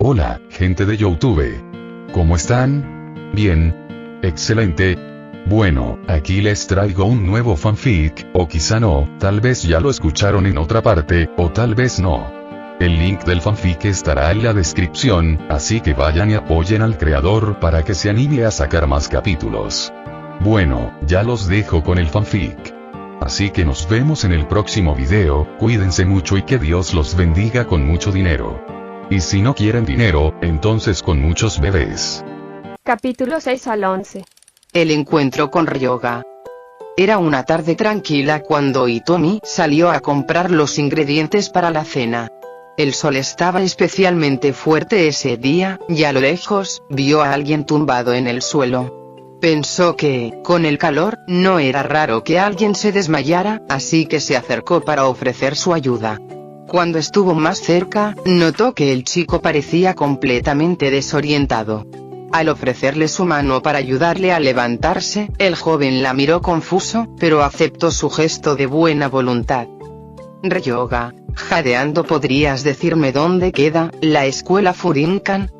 Hola, gente de YouTube. ¿Cómo están? Bien. Excelente. Bueno, aquí les traigo un nuevo fanfic, o quizá no, tal vez ya lo escucharon en otra parte, o tal vez no. El link del fanfic estará en la descripción, así que vayan y apoyen al creador para que se anime a sacar más capítulos. Bueno, ya los dejo con el fanfic. Así que nos vemos en el próximo video, cuídense mucho y que Dios los bendiga con mucho dinero. Y si no quieren dinero, entonces con muchos bebés. Capítulo 6 al 11. El encuentro con Ryoga. Era una tarde tranquila cuando Hitomi salió a comprar los ingredientes para la cena. El sol estaba especialmente fuerte ese día, y a lo lejos, vio a alguien tumbado en el suelo. Pensó que, con el calor, no era raro que alguien se desmayara, así que se acercó para ofrecer su ayuda. Cuando estuvo más cerca, notó que el chico parecía completamente desorientado. Al ofrecerle su mano para ayudarle a levantarse, el joven la miró confuso, pero aceptó su gesto de buena voluntad. Ryoga, jadeando, ¿podrías decirme dónde queda la escuela Furinkan?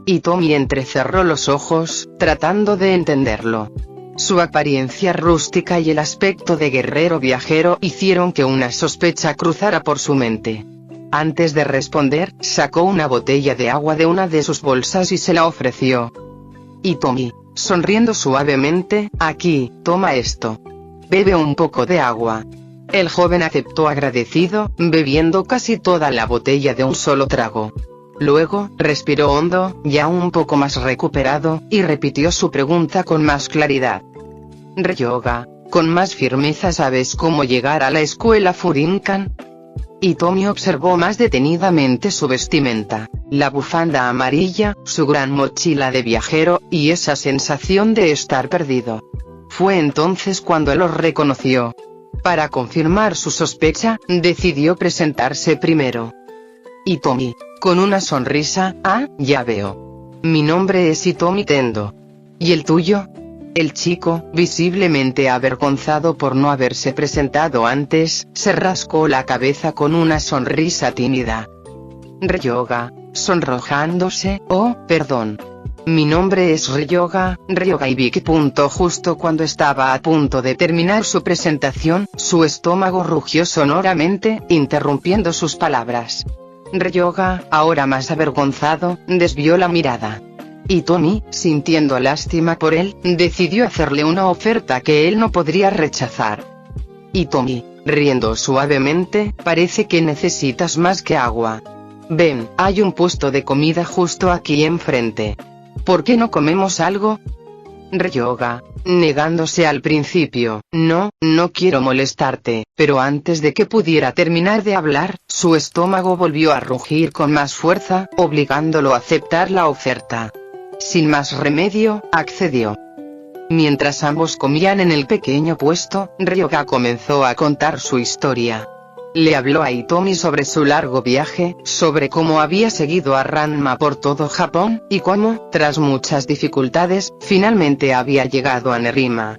Hitomi entrecerró los ojos, tratando de entenderlo. Su apariencia rústica y el aspecto de guerrero viajero hicieron que una sospecha cruzara por su mente. Antes de responder, sacó una botella de agua de una de sus bolsas y se la ofreció. Hitomi, sonriendo suavemente, aquí, toma esto. Bebe un poco de agua. El joven aceptó agradecido, bebiendo casi toda la botella de un solo trago. Luego, respiró hondo, ya un poco más recuperado, y repitió su pregunta con más claridad. Ryoga, con más firmeza, ¿sabes cómo llegar a la escuela Furinkan? Hitomi observó más detenidamente su vestimenta, la bufanda amarilla, su gran mochila de viajero, y esa sensación de estar perdido. Fue entonces cuando lo reconoció. Para confirmar su sospecha, decidió presentarse primero. Hitomi, con una sonrisa, ya veo. Mi nombre es Hitomi Tendo. ¿Y el tuyo? El chico, visiblemente avergonzado por no haberse presentado antes, se rascó la cabeza con una sonrisa tímida. Ryoga, sonrojándose, perdón. Mi nombre es Ryoga Ibiki. Justo cuando estaba a punto de terminar su presentación, su estómago rugió sonoramente, interrumpiendo sus palabras. Ryoga, ahora más avergonzado, desvió la mirada. Hitomi, sintiendo lástima por él, decidió hacerle una oferta que él no podría rechazar. Hitomi, riendo suavemente, parece que necesitas más que agua. Ven, hay un puesto de comida justo aquí enfrente. ¿Por qué no comemos algo? Ryoga, negándose al principio, no quiero molestarte, pero antes de que pudiera terminar de hablar, su estómago volvió a rugir con más fuerza, obligándolo a aceptar la oferta. Sin más remedio, accedió. Mientras ambos comían en el pequeño puesto, Ryoga comenzó a contar su historia. Le habló a Hitomi sobre su largo viaje, sobre cómo había seguido a Ranma por todo Japón, y cómo, tras muchas dificultades, finalmente había llegado a Nerima.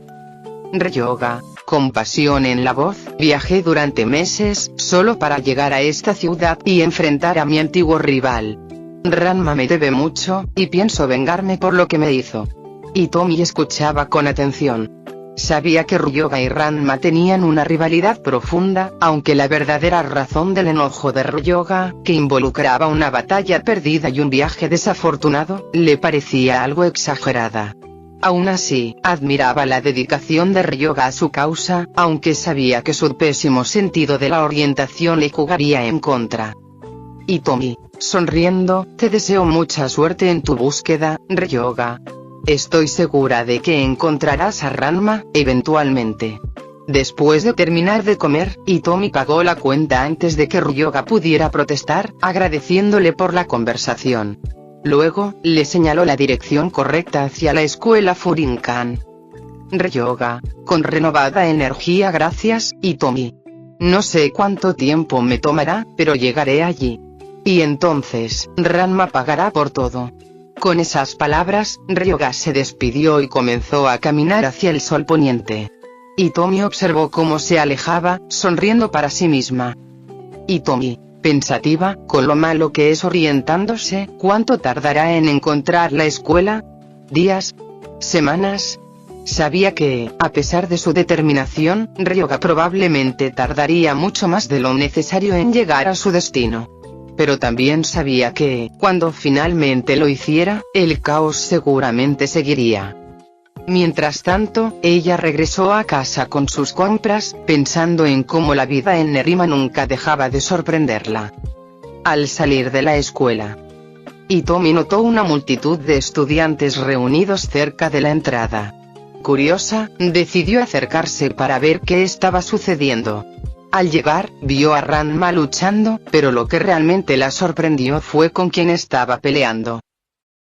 Ryoga, con pasión en la voz, viajé durante meses, solo para llegar a esta ciudad y enfrentar a mi antiguo rival. Ranma me debe mucho, y pienso vengarme por lo que me hizo. Hitomi escuchaba con atención. Sabía que Ryoga y Ranma tenían una rivalidad profunda, aunque la verdadera razón del enojo de Ryoga, que involucraba una batalla perdida y un viaje desafortunado, le parecía algo exagerada. Aún así, admiraba la dedicación de Ryoga a su causa, aunque sabía que su pésimo sentido de la orientación le jugaría en contra. Hitomi, sonriendo, te deseo mucha suerte en tu búsqueda, Ryoga. Estoy segura de que encontrarás a Ranma, eventualmente. Después de terminar de comer, Hitomi pagó la cuenta antes de que Ryoga pudiera protestar, agradeciéndole por la conversación. Luego, le señaló la dirección correcta hacia la escuela Furinkan. Ryoga, con renovada energía, gracias, Hitomi. No sé cuánto tiempo me tomará, pero llegaré allí. Y entonces, Ranma pagará por todo. Con esas palabras, Ryoga se despidió y comenzó a caminar hacia el sol poniente. Hitomi observó cómo se alejaba, sonriendo para sí misma. Hitomi, pensativa, con lo malo que es orientándose. ¿Cuánto tardará en encontrar la escuela? ¿Días? ¿Semanas? Sabía que, a pesar de su determinación, Ryoga probablemente tardaría mucho más de lo necesario en llegar a su destino. Pero también sabía que, cuando finalmente lo hiciera, el caos seguramente seguiría. Mientras tanto, ella regresó a casa con sus compras, pensando en cómo la vida en Nerima nunca dejaba de sorprenderla. Al salir de la escuela, Hitomi notó una multitud de estudiantes reunidos cerca de la entrada. Curiosa, decidió acercarse para ver qué estaba sucediendo. Al llegar, vio a Ranma luchando, pero lo que realmente la sorprendió fue con quien estaba peleando.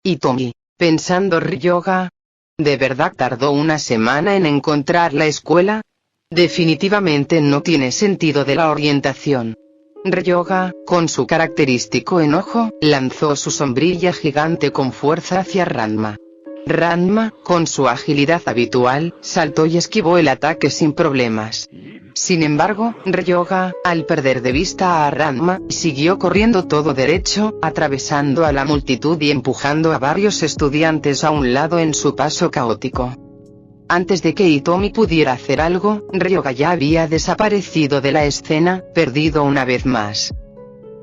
Hitomi, pensando Ryoga, ¿de verdad tardó una semana en encontrar la escuela? Definitivamente no tiene sentido de la orientación. Ryoga, con su característico enojo, lanzó su sombrilla gigante con fuerza hacia Ranma. Ranma, con su agilidad habitual, saltó y esquivó el ataque sin problemas. Sin embargo, Ryoga, al perder de vista a Ranma, siguió corriendo todo derecho, atravesando a la multitud y empujando a varios estudiantes a un lado en su paso caótico. Antes de que Hitomi pudiera hacer algo, Ryoga ya había desaparecido de la escena, perdido una vez más.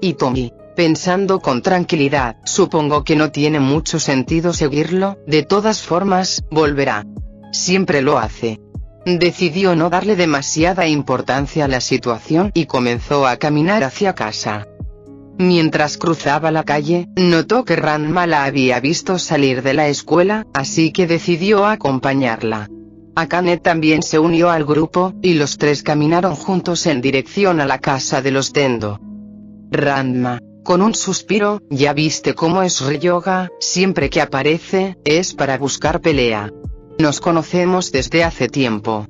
Hitomi, pensando con tranquilidad, supongo que no tiene mucho sentido seguirlo, de todas formas, volverá. Siempre lo hace. Decidió no darle demasiada importancia a la situación y comenzó a caminar hacia casa. Mientras cruzaba la calle, notó que Ranma la había visto salir de la escuela, así que decidió acompañarla. Akane también se unió al grupo, y los tres caminaron juntos en dirección a la casa de los Tendo. Ranma, con un suspiro, ya viste cómo es Ryoga, siempre que aparece, es para buscar pelea. Nos conocemos desde hace tiempo.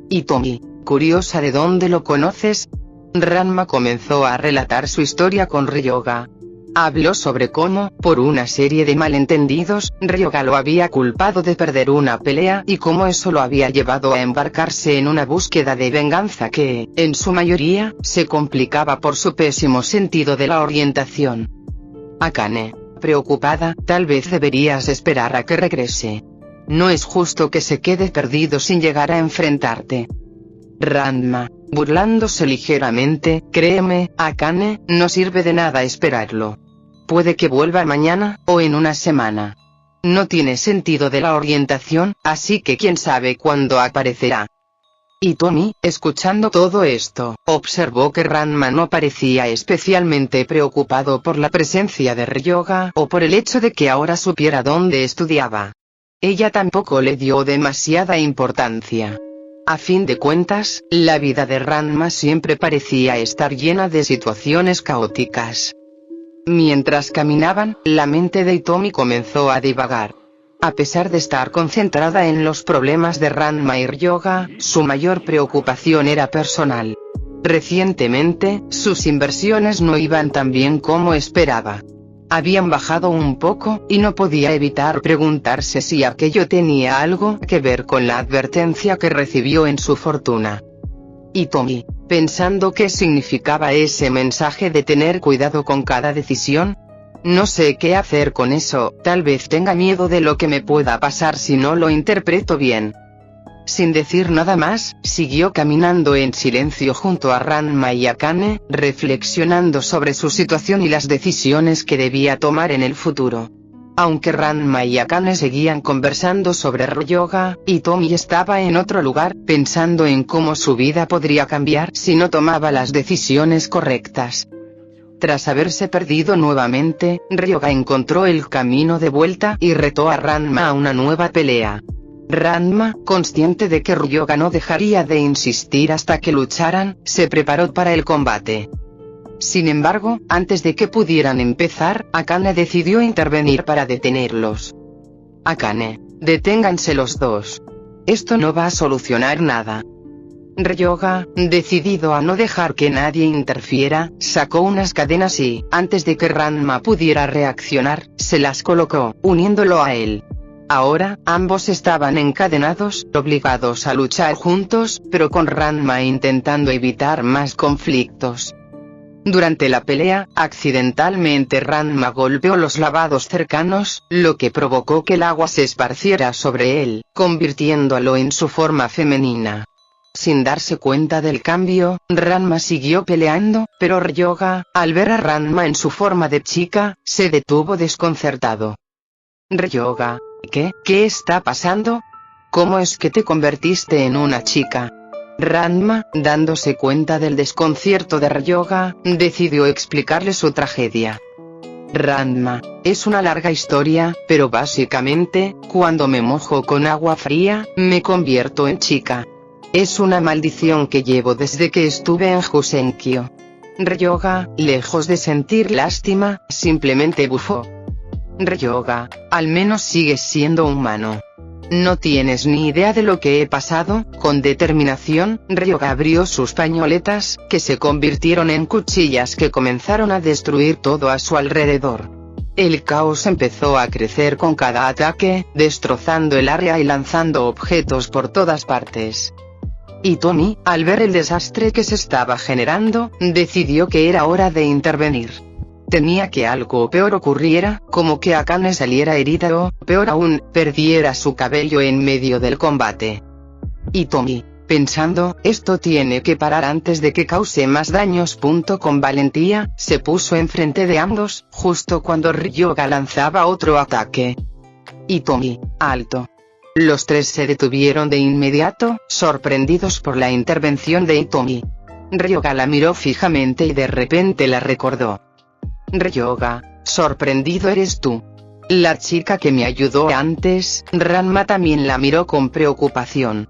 Hitomi, curiosa de dónde lo conoces. Ranma comenzó a relatar su historia con Ryoga. Habló sobre cómo, por una serie de malentendidos, Ryoga lo había culpado de perder una pelea y cómo eso lo había llevado a embarcarse en una búsqueda de venganza que, en su mayoría, se complicaba por su pésimo sentido de la orientación. Akane, preocupada, tal vez deberías esperar a que regrese. No es justo que se quede perdido sin llegar a enfrentarte. Ranma, burlándose ligeramente, créeme, Akane, no sirve de nada esperarlo. Puede que vuelva mañana, o en una semana. No tiene sentido de la orientación, así que quién sabe cuándo aparecerá. Hitomi, escuchando todo esto, observó que Ranma no parecía especialmente preocupado por la presencia de Ryoga o por el hecho de que ahora supiera dónde estudiaba. Ella tampoco le dio demasiada importancia. A fin de cuentas, la vida de Ranma siempre parecía estar llena de situaciones caóticas. Mientras caminaban, la mente de Hitomi comenzó a divagar. A pesar de estar concentrada en los problemas de Ranma y Ryoga, su mayor preocupación era personal. Recientemente, sus inversiones no iban tan bien como esperaba. Habían bajado un poco, y no podía evitar preguntarse si aquello tenía algo que ver con la advertencia que recibió en su fortuna. Hitomi, pensando qué significaba ese mensaje de tener cuidado con cada decisión. No sé qué hacer con eso, tal vez tenga miedo de lo que me pueda pasar si no lo interpreto bien. Sin decir nada más, siguió caminando en silencio junto a Ranma y Akane, reflexionando sobre su situación y las decisiones que debía tomar en el futuro. Aunque Ranma y Akane seguían conversando sobre Ryoga, Hitomi estaba en otro lugar, pensando en cómo su vida podría cambiar si no tomaba las decisiones correctas. Tras haberse perdido nuevamente, Ryoga encontró el camino de vuelta y retó a Ranma a una nueva pelea. Ranma, consciente de que Ryoga no dejaría de insistir hasta que lucharan, se preparó para el combate. Sin embargo, antes de que pudieran empezar, Akane decidió intervenir para detenerlos. Akane, deténganse los dos. Esto no va a solucionar nada. Ryoga, decidido a no dejar que nadie interfiera, sacó unas cadenas y, antes de que Ranma pudiera reaccionar, se las colocó, uniéndolo a él. Ahora, ambos estaban encadenados, obligados a luchar juntos, pero con Ranma intentando evitar más conflictos. Durante la pelea, accidentalmente Ranma golpeó los lavados cercanos, lo que provocó que el agua se esparciera sobre él, convirtiéndolo en su forma femenina. Sin darse cuenta del cambio, Ranma siguió peleando, pero Ryoga, al ver a Ranma en su forma de chica, se detuvo desconcertado. Ryoga, ¿qué está pasando? ¿Cómo es que te convertiste en una chica? Ranma, dándose cuenta del desconcierto de Ryoga, decidió explicarle su tragedia. Ranma, es una larga historia, pero básicamente, cuando me mojo con agua fría, me convierto en chica. Es una maldición que llevo desde que estuve en Jusenkyo. Ryoga, lejos de sentir lástima, simplemente bufó. Ryoga, al menos sigues siendo humano. No tienes ni idea de lo que he pasado. Con determinación, Ryoga abrió sus pañoletas, que se convirtieron en cuchillas que comenzaron a destruir todo a su alrededor. El caos empezó a crecer con cada ataque, destrozando el área y lanzando objetos por todas partes. Hitomi, al ver el desastre que se estaba generando, decidió que era hora de intervenir. Temía que algo peor ocurriera, como que Akane saliera herida o, peor aún, perdiera su cabello en medio del combate. Hitomi, pensando, esto tiene que parar antes de que cause más daños. Con valentía, se puso enfrente de ambos, justo cuando Ryoga lanzaba otro ataque. Hitomi, alto. Los tres se detuvieron de inmediato, sorprendidos por la intervención de Hitomi. Ryoga la miró fijamente y de repente la recordó. Ryoga, sorprendido eres tú. La chica que me ayudó antes. Ranma también la miró con preocupación.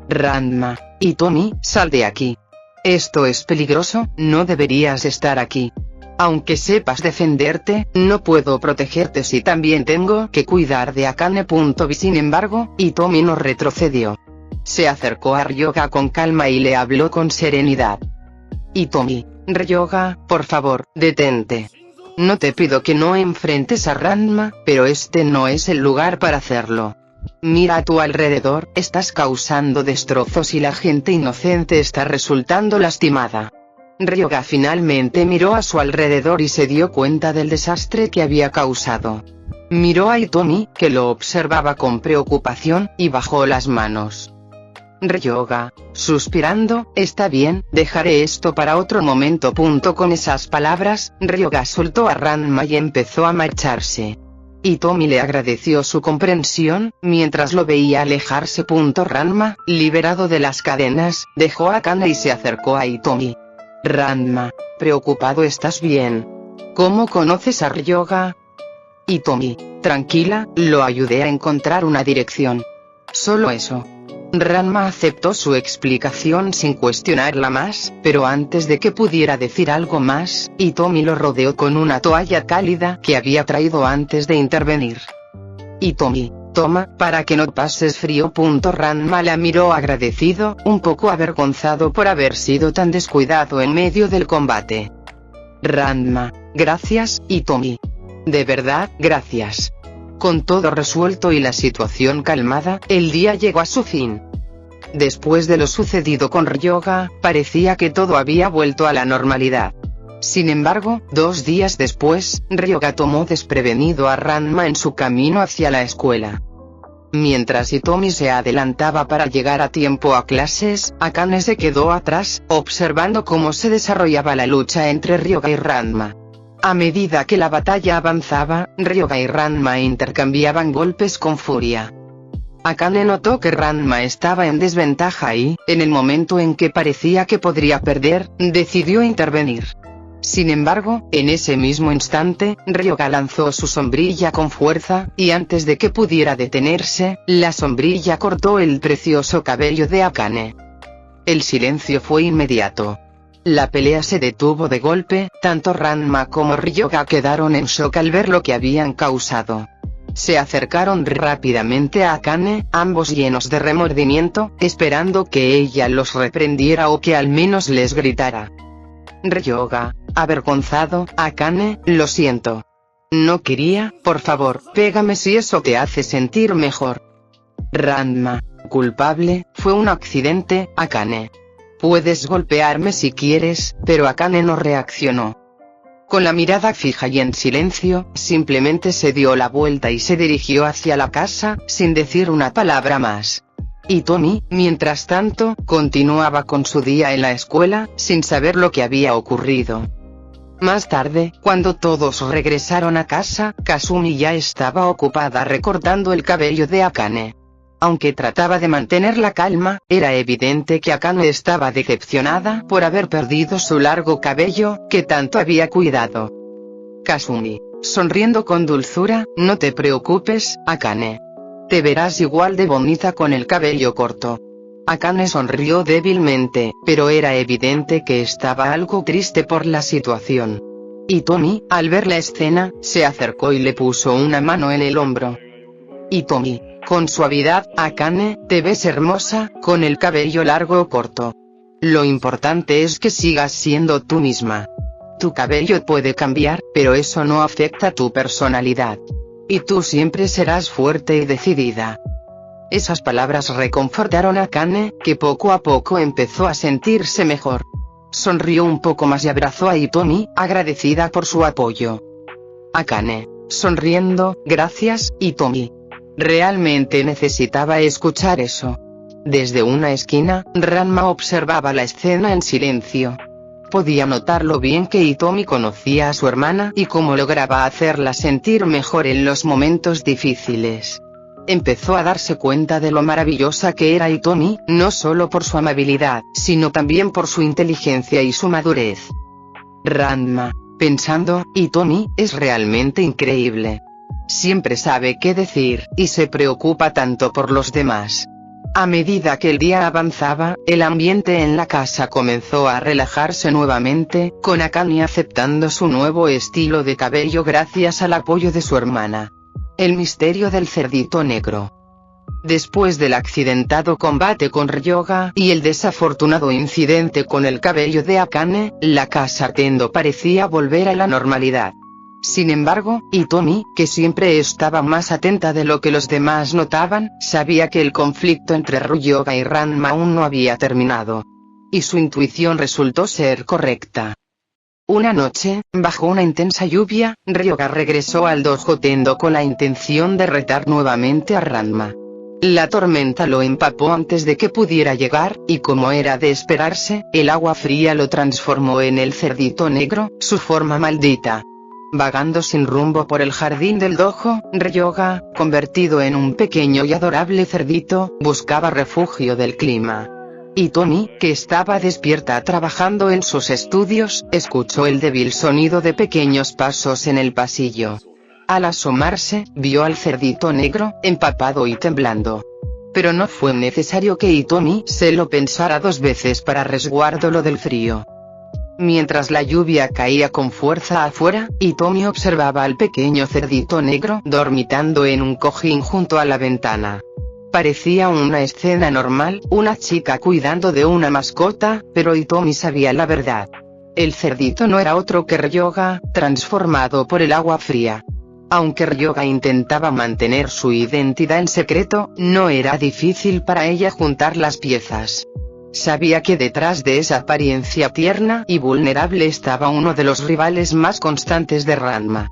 Ranma, Hitomi, sal de aquí. Esto es peligroso, no deberías estar aquí. Aunque sepas defenderte, no puedo protegerte si también tengo que cuidar de Akane. Sin embargo, Hitomi no retrocedió. Se acercó a Ryoga con calma y le habló con serenidad. Hitomi, Ryoga, por favor, detente. No te pido que no enfrentes a Ranma, pero este no es el lugar para hacerlo. Mira a tu alrededor, estás causando destrozos y la gente inocente está resultando lastimada. Ryoga finalmente miró a su alrededor y se dio cuenta del desastre que había causado. Miró a Hitomi, que lo observaba con preocupación, y bajó las manos. Ryoga, suspirando, está bien, dejaré esto para otro momento. Con esas palabras, Ryoga soltó a Ranma y empezó a marcharse. Hitomi le agradeció su comprensión, mientras lo veía alejarse. Ranma, liberado de las cadenas, dejó a Akane y se acercó a Hitomi. Ranma, preocupado, ¿estás bien? ¿Cómo conoces a Ryoga? Hitomi, tranquila, lo ayudé a encontrar una dirección. Solo eso. Ranma aceptó su explicación sin cuestionarla más, pero antes de que pudiera decir algo más, Hitomi lo rodeó con una toalla cálida que había traído antes de intervenir. Hitomi, toma, para que no pases frío. Ranma la miró agradecido, un poco avergonzado por haber sido tan descuidado en medio del combate. Ranma, gracias, Hitomi. De verdad, gracias. Con todo resuelto y la situación calmada, el día llegó a su fin. Después de lo sucedido con Ryoga, parecía que todo había vuelto a la normalidad. Sin embargo, 2 días después, Ryoga tomó desprevenido a Ranma en su camino hacia la escuela. Mientras Hitomi se adelantaba para llegar a tiempo a clases, Akane se quedó atrás, observando cómo se desarrollaba la lucha entre Ryoga y Ranma. A medida que la batalla avanzaba, Ryoga y Ranma intercambiaban golpes con furia. Akane notó que Ranma estaba en desventaja y, en el momento en que parecía que podría perder, decidió intervenir. Sin embargo, en ese mismo instante, Ryoga lanzó su sombrilla con fuerza, y antes de que pudiera detenerse, la sombrilla cortó el precioso cabello de Akane. El silencio fue inmediato. La pelea se detuvo de golpe, tanto Ranma como Ryoga quedaron en shock al ver lo que habían causado. Se acercaron rápidamente a Akane, ambos llenos de remordimiento, esperando que ella los reprendiera o que al menos les gritara. Ryoga, avergonzado, Akane, lo siento. No quería, por favor, pégame si eso te hace sentir mejor. Ranma, culpable, fue un accidente, Akane. puedes golpearme si quieres, pero Akane no reaccionó. Con la mirada fija y en silencio, simplemente se dio la vuelta y se dirigió hacia la casa, sin decir una palabra más. Hitomi, mientras tanto, continuaba con su día en la escuela, sin saber lo que había ocurrido. Más tarde, cuando todos regresaron a casa, Kasumi ya estaba ocupada recortando el cabello de Akane. Aunque trataba de mantener la calma, era evidente que Akane estaba decepcionada por haber perdido su largo cabello, que tanto había cuidado. Kasumi, sonriendo con dulzura, no te preocupes, Akane. Te verás igual de bonita con el cabello corto. Akane sonrió débilmente, pero era evidente que estaba algo triste por la situación. Hitomi, al ver la escena, se acercó y le puso una mano en el hombro. Hitomi, con suavidad, Akane, te ves hermosa, con el cabello largo o corto. Lo importante es que sigas siendo tú misma. Tu cabello puede cambiar, pero eso no afecta tu personalidad. Y tú siempre serás fuerte y decidida. Esas palabras reconfortaron a Akane, que poco a poco empezó a sentirse mejor. Sonrió un poco más y abrazó a Hitomi, agradecida por su apoyo. Akane, sonriendo, gracias, Hitomi. Realmente necesitaba escuchar eso. Desde una esquina, Ranma observaba la escena en silencio. Podía notar lo bien que Hitomi conocía a su hermana y cómo lograba hacerla sentir mejor en los momentos difíciles. Empezó a darse cuenta de lo maravillosa que era Hitomi, no solo por su amabilidad, sino también por su inteligencia y su madurez. Ranma, pensando, Hitomi, es realmente increíble. Siempre sabe qué decir, y se preocupa tanto por los demás. A medida que el día avanzaba, el ambiente en la casa comenzó a relajarse nuevamente, con Akane aceptando su nuevo estilo de cabello gracias al apoyo de su hermana. El misterio del cerdito negro. Después del accidentado combate con Ryoga y el desafortunado incidente con el cabello de Akane, la casa Tendo parecía volver a la normalidad. Sin embargo, Hitomi, que siempre estaba más atenta de lo que los demás notaban, sabía que el conflicto entre Ryoga y Ranma aún no había terminado. Y su intuición resultó ser correcta. Una noche, bajo una intensa lluvia, Ryoga regresó al dojo Tendo con la intención de retar nuevamente a Ranma. La tormenta lo empapó antes de que pudiera llegar, y como era de esperarse, el agua fría lo transformó en el cerdito negro, su forma maldita. Vagando sin rumbo por el jardín del dojo, Ryoga, convertido en un pequeño y adorable cerdito, buscaba refugio del clima. Hitomi, que estaba despierta trabajando en sus estudios, escuchó el débil sonido de pequeños pasos en el pasillo. Al asomarse, vio al cerdito negro, empapado y temblando. Pero no fue necesario que Hitomi se lo pensara dos veces para resguardarlo del frío. Mientras la lluvia caía con fuerza afuera, Hitomi observaba al pequeño cerdito negro dormitando en un cojín junto a la ventana. Parecía una escena normal, una chica cuidando de una mascota, pero Hitomi sabía la verdad. El cerdito no era otro que Ryoga, transformado por el agua fría. Aunque Ryoga intentaba mantener su identidad en secreto, no era difícil para ella juntar las piezas. Sabía que detrás de esa apariencia tierna y vulnerable estaba uno de los rivales más constantes de Ranma.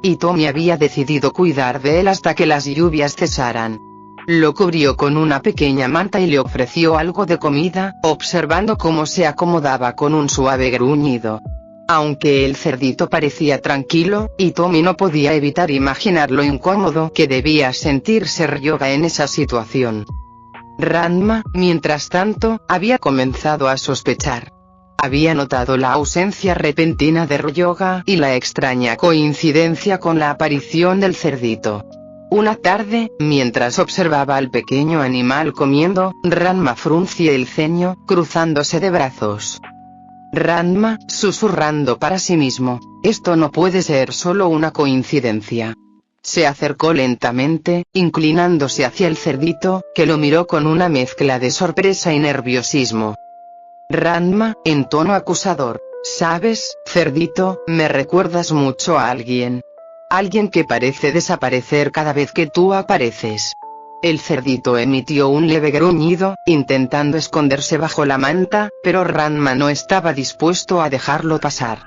Hitomi había decidido cuidar de él hasta que las lluvias cesaran. Lo cubrió con una pequeña manta y le ofreció algo de comida, observando cómo se acomodaba con un suave gruñido. Aunque el cerdito parecía tranquilo, Hitomi no podía evitar imaginar lo incómodo que debía sentirse Ryoga en esa situación. Ranma, mientras tanto, había comenzado a sospechar. Había notado la ausencia repentina de Ryoga y la extraña coincidencia con la aparición del cerdito. Una tarde, mientras observaba al pequeño animal comiendo, Ranma frunció el ceño, cruzándose de brazos. Ranma, susurrando para sí mismo, esto no puede ser solo una coincidencia. Se acercó lentamente, inclinándose hacia el cerdito, que lo miró con una mezcla de sorpresa y nerviosismo. Ranma, en tono acusador, ¿sabes, cerdito, me recuerdas mucho a alguien? Alguien que parece desaparecer cada vez que tú apareces. El cerdito emitió un leve gruñido, intentando esconderse bajo la manta, pero Ranma no estaba dispuesto a dejarlo pasar.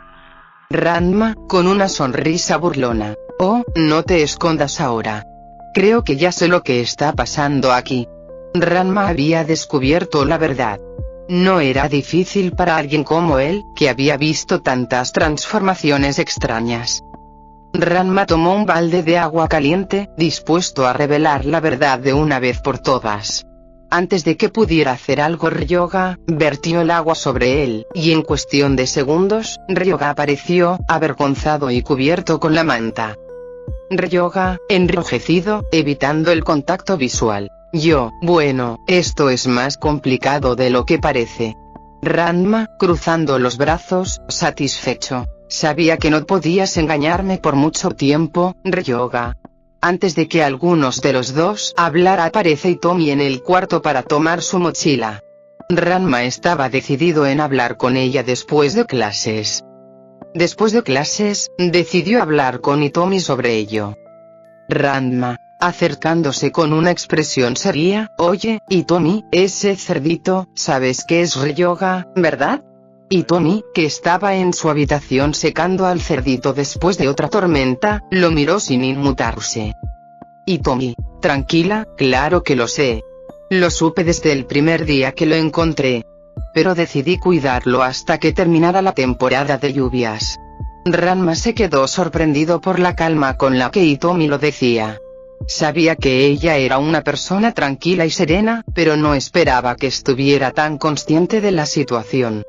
Ranma, con una sonrisa burlona. Oh, no te escondas ahora. Creo que ya sé lo que está pasando aquí. Ranma había descubierto la verdad. No era difícil para alguien como él, que había visto tantas transformaciones extrañas. Ranma tomó un balde de agua caliente, dispuesto a revelar la verdad de una vez por todas. Antes de que pudiera hacer algo, Ryoga vertió el agua sobre él, y en cuestión de segundos, Ryoga apareció, avergonzado y cubierto con la manta. Ryoga, enrojecido, evitando el contacto visual. Bueno, esto es más complicado de lo que parece. Ranma, cruzando los brazos, satisfecho. Sabía que no podías engañarme por mucho tiempo, Ryoga. Antes de que algunos de los dos hablara, aparece Hitomi en el cuarto para tomar su mochila. Ranma estaba decidido en hablar con ella después de clases. Después de clases, decidió hablar con Hitomi sobre ello. Ranma, acercándose con una expresión seria, oye, Hitomi, ese cerdito, sabes que es Ryoga, ¿verdad? Hitomi, que estaba en su habitación secando al cerdito después de otra tormenta, lo miró sin inmutarse. Hitomi, tranquila, claro que lo sé. Lo supe desde el primer día que lo encontré. Pero decidí cuidarlo hasta que terminara la temporada de lluvias. Ranma se quedó sorprendido por la calma con la que Hitomi lo decía. Sabía que ella era una persona tranquila y serena, pero no esperaba que estuviera tan consciente de la situación.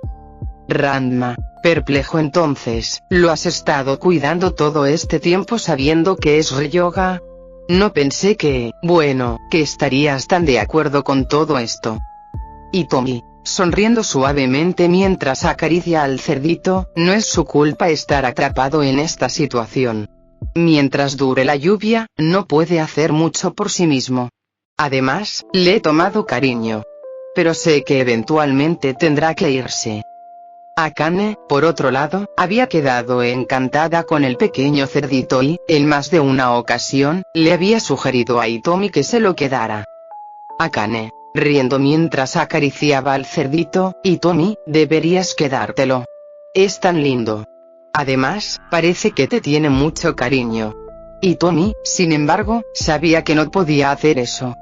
Ranma, perplejo entonces, ¿lo has estado cuidando todo este tiempo sabiendo que es Ryoga? No pensé que estarías tan de acuerdo con todo esto. Hitomi, sonriendo suavemente mientras acaricia al cerdito, no es su culpa estar atrapado en esta situación. Mientras dure la lluvia, no puede hacer mucho por sí mismo. Además, le he tomado cariño. Pero sé que eventualmente tendrá que irse. Akane, por otro lado, había quedado encantada con el pequeño cerdito y, en más de una ocasión, le había sugerido a Hitomi que se lo quedara. Akane, riendo mientras acariciaba al cerdito, Hitomi, deberías quedártelo. Es tan lindo. Además, parece que te tiene mucho cariño. Hitomi, sin embargo, sabía que no podía hacer eso.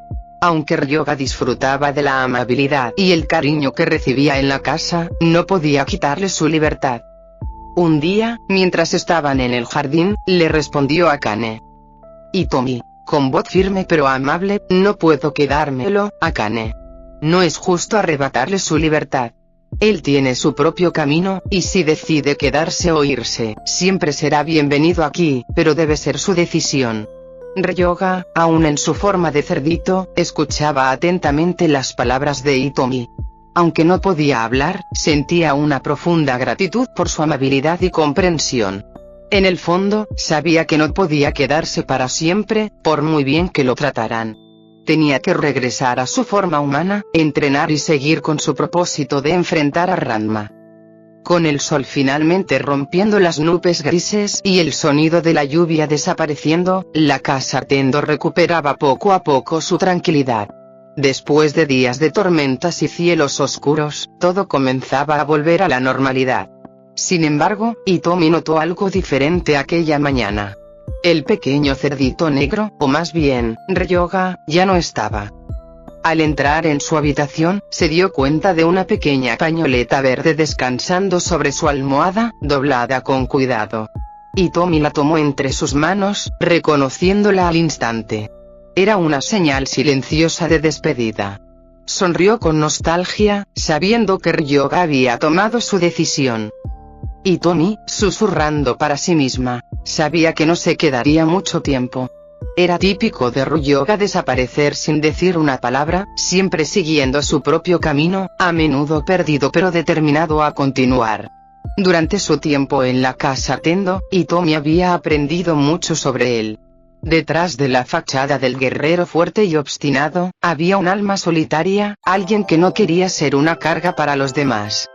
Aunque Ryoga disfrutaba de la amabilidad y el cariño que recibía en la casa, no podía quitarle su libertad. Un día, mientras estaban en el jardín, le respondió Akane. Hitomi, con voz firme pero amable, no puedo quedármelo, Akane. No es justo arrebatarle su libertad. Él tiene su propio camino, y si decide quedarse o irse, siempre será bienvenido aquí, pero debe ser su decisión. Ryoga, aún en su forma de cerdito, escuchaba atentamente las palabras de Hitomi. Aunque no podía hablar, sentía una profunda gratitud por su amabilidad y comprensión. En el fondo, sabía que no podía quedarse para siempre, por muy bien que lo trataran. Tenía que regresar a su forma humana, entrenar y seguir con su propósito de enfrentar a Ranma. Con el sol finalmente rompiendo las nubes grises y el sonido de la lluvia desapareciendo, la casa Tendo recuperaba poco a poco su tranquilidad. Después de días de tormentas y cielos oscuros, todo comenzaba a volver a la normalidad. Sin embargo, Hitomi notó algo diferente aquella mañana. El pequeño cerdito negro, o más bien, Ryoga, ya no estaba. Al entrar en su habitación, se dio cuenta de una pequeña pañoleta verde descansando sobre su almohada, doblada con cuidado. Hitomi la tomó entre sus manos, reconociéndola al instante. Era una señal silenciosa de despedida. Sonrió con nostalgia, sabiendo que Ryoga había tomado su decisión. Hitomi, susurrando para sí misma, sabía que no se quedaría mucho tiempo. Era típico de Ryoga desaparecer sin decir una palabra, siempre siguiendo su propio camino, a menudo perdido pero determinado a continuar. Durante su tiempo en la casa Tendo, Hitomi había aprendido mucho sobre él. Detrás de la fachada del guerrero fuerte y obstinado, había un alma solitaria, alguien que no quería ser una carga para los demás.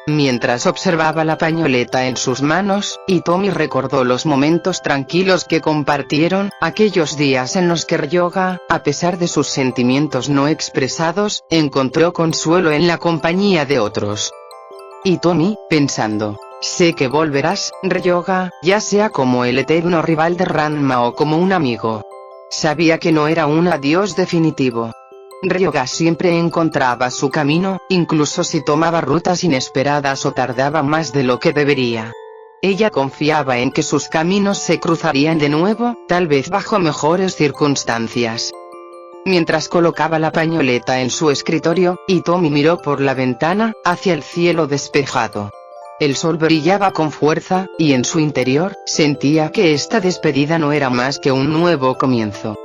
Mientras observaba la pañoleta en sus manos, Hitomi recordó los momentos tranquilos que compartieron, aquellos días en los que Ryoga, a pesar de sus sentimientos no expresados, encontró consuelo en la compañía de otros. Hitomi, pensando, sé que volverás, Ryoga, ya sea como el eterno rival de Ranma o como un amigo. Sabía que no era un adiós definitivo. Ryoga siempre encontraba su camino, incluso si tomaba rutas inesperadas o tardaba más de lo que debería. Ella confiaba en que sus caminos se cruzarían de nuevo, tal vez bajo mejores circunstancias. Mientras colocaba la pañoleta en su escritorio, Hitomi miró por la ventana, hacia el cielo despejado. El sol brillaba con fuerza, y en su interior, sentía que esta despedida no era más que un nuevo comienzo.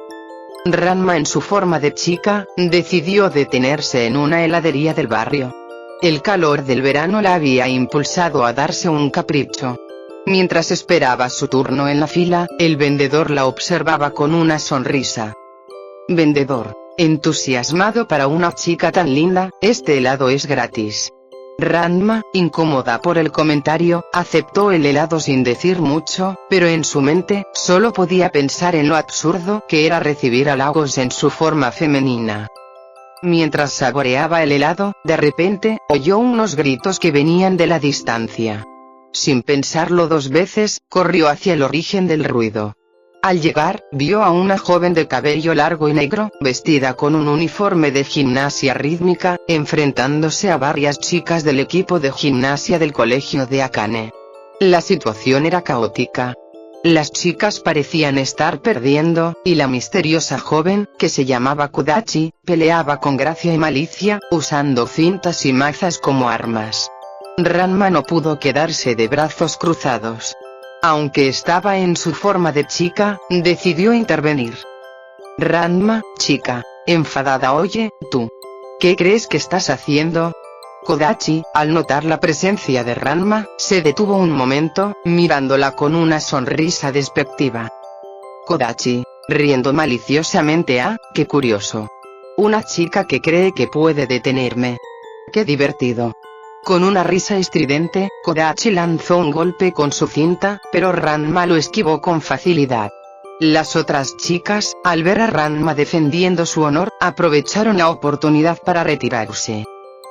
Ranma, en su forma de chica, decidió detenerse en una heladería del barrio. El calor del verano la había impulsado a darse un capricho. Mientras esperaba su turno en la fila, el vendedor la observaba con una sonrisa. Vendedor, entusiasmado para una chica tan linda, este helado es gratis. Ranma, incómoda por el comentario, aceptó el helado sin decir mucho, pero en su mente, solo podía pensar en lo absurdo que era recibir halagos en su forma femenina. Mientras saboreaba el helado, de repente, oyó unos gritos que venían de la distancia. Sin pensarlo dos veces, corrió hacia el origen del ruido. Al llegar, vio a una joven de cabello largo y negro, vestida con un uniforme de gimnasia rítmica, enfrentándose a varias chicas del equipo de gimnasia del colegio de Akane. La situación era caótica. Las chicas parecían estar perdiendo, y la misteriosa joven, que se llamaba Kodachi, peleaba con gracia y malicia, usando cintas y mazas como armas. Ranma no pudo quedarse de brazos cruzados. Aunque estaba en su forma de chica, decidió intervenir. Ranma, chica, enfadada, oye, tú. ¿Qué crees que estás haciendo? Kodachi, al notar la presencia de Ranma, se detuvo un momento, mirándola con una sonrisa despectiva. Kodachi, riendo maliciosamente, qué curioso. Una chica que cree que puede detenerme. Qué divertido. Con una risa estridente, Kodachi lanzó un golpe con su cinta, pero Ranma lo esquivó con facilidad. Las otras chicas, al ver a Ranma defendiendo su honor, aprovecharon la oportunidad para retirarse.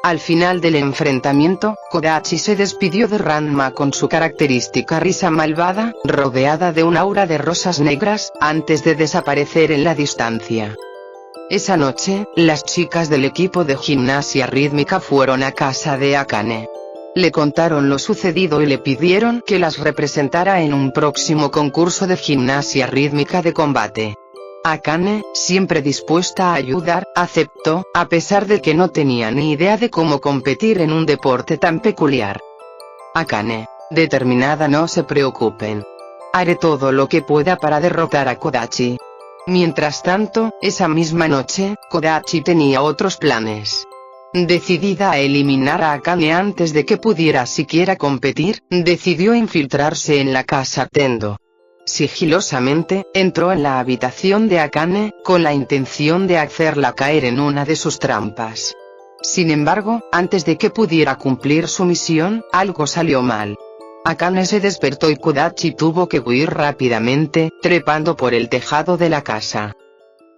Al final del enfrentamiento, Kodachi se despidió de Ranma con su característica risa malvada, rodeada de un aura de rosas negras, antes de desaparecer en la distancia. Esa noche, las chicas del equipo de gimnasia rítmica fueron a casa de Akane. Le contaron lo sucedido y le pidieron que las representara en un próximo concurso de gimnasia rítmica de combate. Akane, siempre dispuesta a ayudar, aceptó, a pesar de que no tenía ni idea de cómo competir en un deporte tan peculiar. Akane, determinada, no se preocupen. Haré todo lo que pueda para derrotar a Kodachi. Mientras tanto, esa misma noche, Kodachi tenía otros planes. Decidida a eliminar a Akane antes de que pudiera siquiera competir, decidió infiltrarse en la casa Tendo. Sigilosamente, entró en la habitación de Akane, con la intención de hacerla caer en una de sus trampas. Sin embargo, antes de que pudiera cumplir su misión, algo salió mal. Akane se despertó y Kodachi tuvo que huir rápidamente, trepando por el tejado de la casa.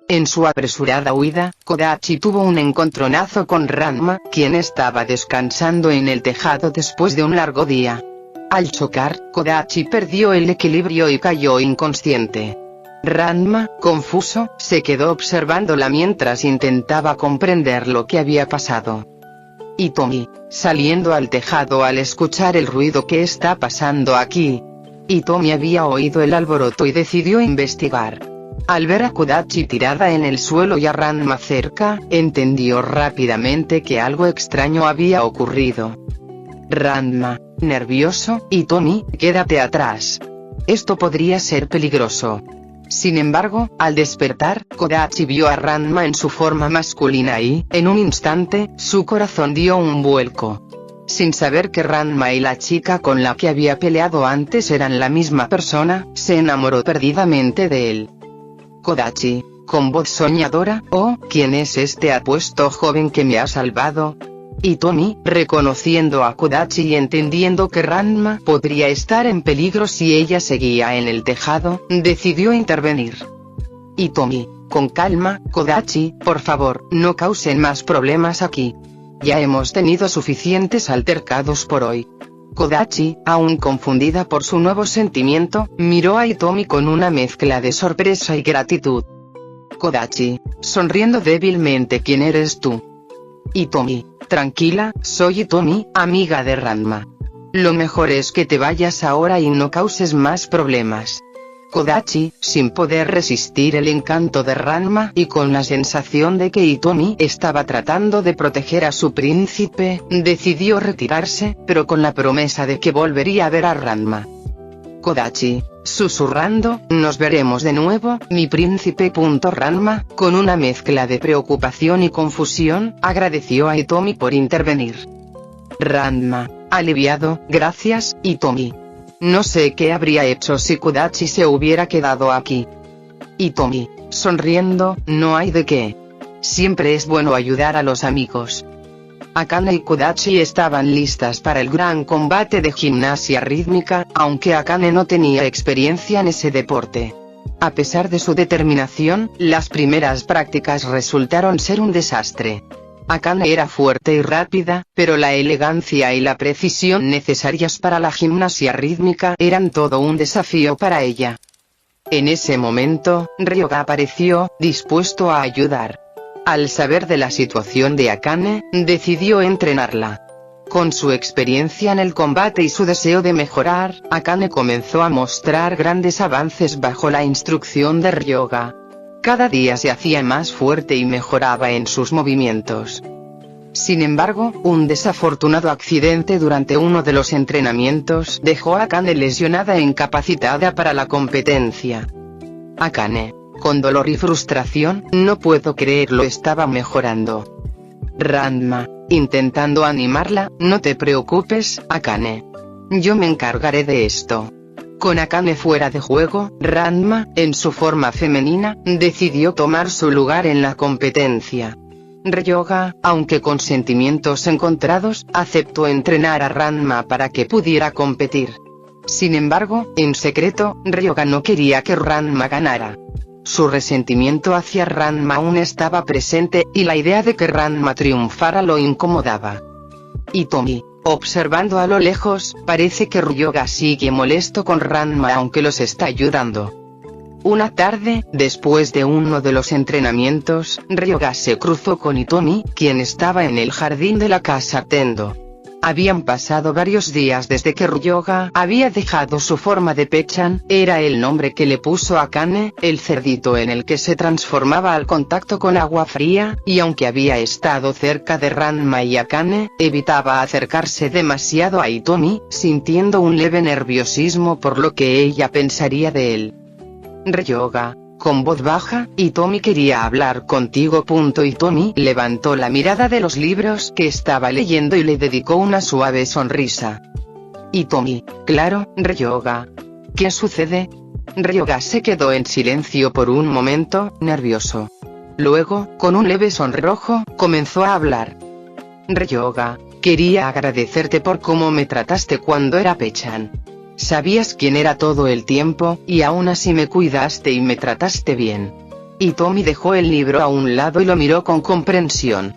En su apresurada huida, Kodachi tuvo un encontronazo con Ranma, quien estaba descansando en el tejado después de un largo día. Al chocar, Kodachi perdió el equilibrio y cayó inconsciente. Ranma, confuso, se quedó observándola mientras intentaba comprender lo que había pasado. Hitomi, saliendo al tejado al escuchar el ruido. ¿Qué está pasando aquí? Hitomi había oído el alboroto y decidió investigar. Al ver a Kodachi tirada en el suelo y a Ranma cerca, entendió rápidamente que algo extraño había ocurrido. Ranma, nervioso, Hitomi, quédate atrás. Esto podría ser peligroso. Sin embargo, al despertar, Kodachi vio a Ranma en su forma masculina y, en un instante, su corazón dio un vuelco. Sin saber que Ranma y la chica con la que había peleado antes eran la misma persona, se enamoró perdidamente de él. Kodachi, con voz soñadora, ¿oh, quién es este apuesto joven que me ha salvado? Hitomi, reconociendo a Kodachi y entendiendo que Ranma podría estar en peligro si ella seguía en el tejado, decidió intervenir. Hitomi, con calma, Kodachi, por favor, no causen más problemas aquí. Ya hemos tenido suficientes altercados por hoy. Kodachi, aún confundida por su nuevo sentimiento, miró a Hitomi con una mezcla de sorpresa y gratitud. Kodachi, sonriendo débilmente, ¿quién eres tú? Hitomi, tranquila, soy Hitomi, amiga de Ranma. Lo mejor es que te vayas ahora y no causes más problemas. Kodachi, sin poder resistir el encanto de Ranma y con la sensación de que Hitomi estaba tratando de proteger a su príncipe, decidió retirarse, pero con la promesa de que volvería a ver a Ranma. Kodachi, susurrando, nos veremos de nuevo, mi príncipe. Ranma, con una mezcla de preocupación y confusión, agradeció a Hitomi por intervenir. Ranma, aliviado, gracias, Hitomi. No sé qué habría hecho si Kodachi se hubiera quedado aquí. Hitomi, sonriendo, no hay de qué. Siempre es bueno ayudar a los amigos. Akane y Kodachi estaban listas para el gran combate de gimnasia rítmica, aunque Akane no tenía experiencia en ese deporte. A pesar de su determinación, las primeras prácticas resultaron ser un desastre. Akane era fuerte y rápida, pero la elegancia y la precisión necesarias para la gimnasia rítmica eran todo un desafío para ella. En ese momento, Ryoga apareció, dispuesto a ayudar. Al saber de la situación de Akane, decidió entrenarla. Con su experiencia en el combate y su deseo de mejorar, Akane comenzó a mostrar grandes avances bajo la instrucción de Ryoga. Cada día se hacía más fuerte y mejoraba en sus movimientos. Sin embargo, un desafortunado accidente durante uno de los entrenamientos dejó a Akane lesionada e incapacitada para la competencia. Akane, con dolor y frustración, no puedo creerlo, estaba mejorando. Ranma, intentando animarla, no te preocupes, Akane. Yo me encargaré de esto. Con Akane fuera de juego, Ranma, en su forma femenina, decidió tomar su lugar en la competencia. Ryoga, aunque con sentimientos encontrados, aceptó entrenar a Ranma para que pudiera competir. Sin embargo, en secreto, Ryoga no quería que Ranma ganara. Su resentimiento hacia Ranma aún estaba presente, y la idea de que Ranma triunfara lo incomodaba. Hitomi, observando a lo lejos, parece que Ryoga sigue molesto con Ranma aunque los está ayudando. Una tarde, después de uno de los entrenamientos, Ryoga se cruzó con Hitomi, quien estaba en el jardín de la casa Tendo. Habían pasado varios días desde que Ryoga había dejado su forma de Pechan, era el nombre que le puso a Akane, el cerdito en el que se transformaba al contacto con agua fría, y aunque había estado cerca de Ranma y Akane, evitaba acercarse demasiado a Hitomi, sintiendo un leve nerviosismo por lo que ella pensaría de él. Ryoga, con voz baja, Hitomi quería hablar contigo. Hitomi levantó la mirada de los libros que estaba leyendo y le dedicó una suave sonrisa. Hitomi, claro, Ryoga. ¿Qué sucede? Ryoga se quedó en silencio por un momento, nervioso. Luego, con un leve sonrojo, comenzó a hablar. Ryoga, quería agradecerte por cómo me trataste cuando era Pechan. Sabías quién era todo el tiempo, y aún así me cuidaste y me trataste bien. Hitomi dejó el libro a un lado y lo miró con comprensión.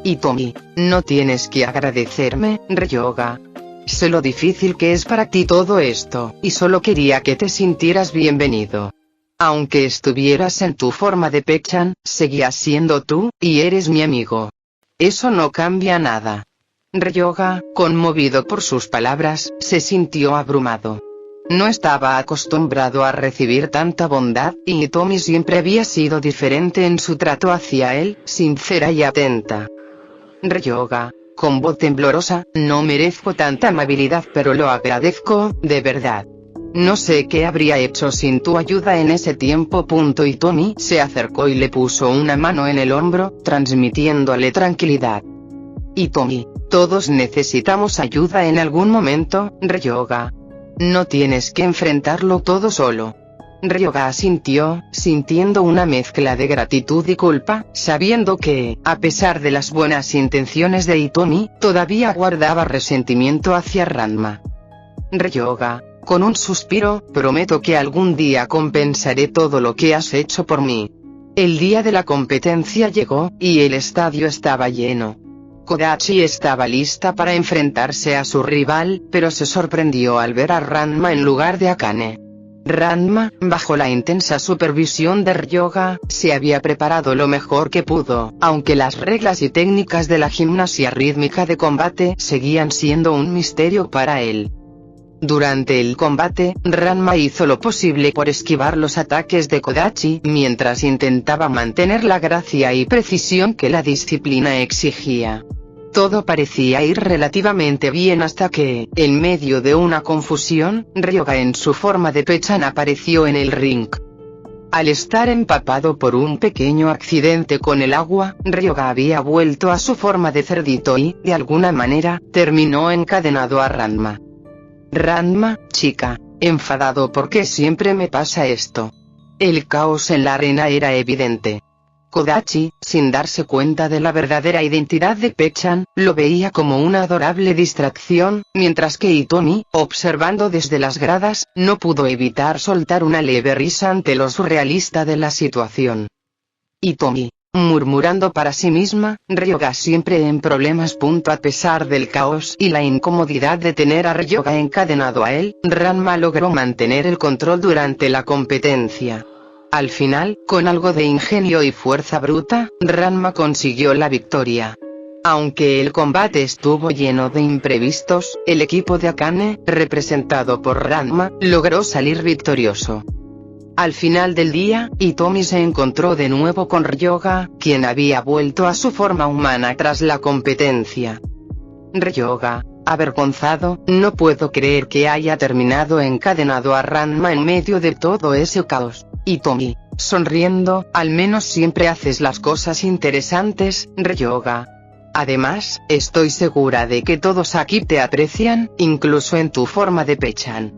Hitomi, no tienes que agradecerme, Ryoga. Sé lo difícil que es para ti todo esto, y solo quería que te sintieras bienvenido. Aunque estuvieras en tu forma de Pechan, seguías siendo tú, y eres mi amigo. Eso no cambia nada. Ryoga, conmovido por sus palabras, se sintió abrumado. No estaba acostumbrado a recibir tanta bondad, y Hitomi siempre había sido diferente en su trato hacia él, sincera y atenta. Ryoga, con voz temblorosa, no merezco tanta amabilidad pero lo agradezco, de verdad. No sé qué habría hecho sin tu ayuda en ese tiempo. Hitomi se acercó y le puso una mano en el hombro, transmitiéndole tranquilidad. Hitomi, todos necesitamos ayuda en algún momento, Ryoga. No tienes que enfrentarlo todo solo. Ryoga asintió, sintiendo una mezcla de gratitud y culpa, sabiendo que, a pesar de las buenas intenciones de Hitomi, todavía guardaba resentimiento hacia Ranma. Ryoga, con un suspiro, prometo que algún día compensaré todo lo que has hecho por mí. El día de la competencia llegó, y el estadio estaba lleno. Kodachi estaba lista para enfrentarse a su rival, pero se sorprendió al ver a Ranma en lugar de Akane. Ranma, bajo la intensa supervisión de Ryoga, se había preparado lo mejor que pudo, aunque las reglas y técnicas de la gimnasia rítmica de combate seguían siendo un misterio para él. Durante el combate, Ranma hizo lo posible por esquivar los ataques de Kodachi, mientras intentaba mantener la gracia y precisión que la disciplina exigía. Todo parecía ir relativamente bien hasta que, en medio de una confusión, Ryoga en su forma de Pechan apareció en el ring. Al estar empapado por un pequeño accidente con el agua, Ryoga había vuelto a su forma de cerdito y, de alguna manera, terminó encadenado a Ranma. Ranma, chica, enfadado porque siempre me pasa esto. El caos en la arena era evidente. Kodachi, sin darse cuenta de la verdadera identidad de Pechan, lo veía como una adorable distracción, mientras que Hitomi, observando desde las gradas, no pudo evitar soltar una leve risa ante lo surrealista de la situación. Hitomi, murmurando para sí misma, Ryoga siempre en problemas. A pesar del caos y la incomodidad de tener a Ryoga encadenado a él, Ranma logró mantener el control durante la competencia. Al final, con algo de ingenio y fuerza bruta, Ranma consiguió la victoria. Aunque el combate estuvo lleno de imprevistos, el equipo de Akane, representado por Ranma, logró salir victorioso. Al final del día, Hitomi se encontró de nuevo con Ryoga, quien había vuelto a su forma humana tras la competencia. Ryoga, avergonzado, no puedo creer que haya terminado encadenado a Ranma en medio de todo ese caos. Hitomi, sonriendo, al menos siempre haces las cosas interesantes, Ryoga. Además, estoy segura de que todos aquí te aprecian, incluso en tu forma de Pechan.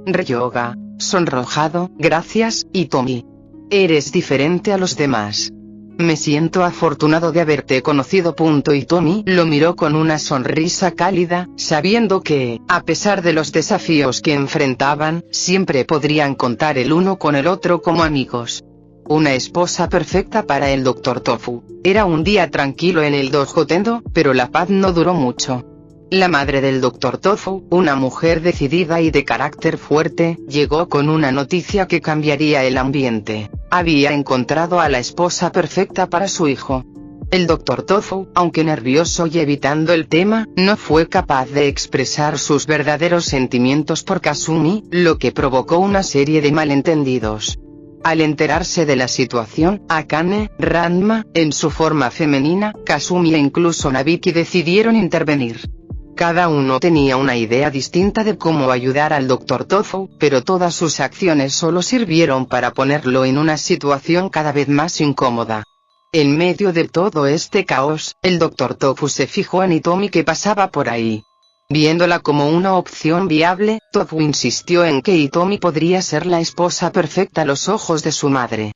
Ryoga, sonrojado, gracias, Hitomi. Eres diferente a los demás. Me siento afortunado de haberte conocido. Hitomi lo miró con una sonrisa cálida, sabiendo que, a pesar de los desafíos que enfrentaban, siempre podrían contar el uno con el otro como amigos. Una esposa perfecta para el Dr. Tofu. Era un día tranquilo en el dojo Tendo, pero la paz no duró mucho. La madre del Dr. Tofu, una mujer decidida y de carácter fuerte, llegó con una noticia que cambiaría el ambiente. Había encontrado a la esposa perfecta para su hijo. El Dr. Tofu, aunque nervioso y evitando el tema, no fue capaz de expresar sus verdaderos sentimientos por Kasumi, lo que provocó una serie de malentendidos. Al enterarse de la situación, Akane, Ranma, en su forma femenina, Kasumi e incluso Nabiki decidieron intervenir. Cada uno tenía una idea distinta de cómo ayudar al Dr. Tofu, pero todas sus acciones solo sirvieron para ponerlo en una situación cada vez más incómoda. En medio de todo este caos, el Dr. Tofu se fijó en Hitomi que pasaba por ahí. Viéndola como una opción viable, Tofu insistió en que Hitomi podría ser la esposa perfecta a los ojos de su madre.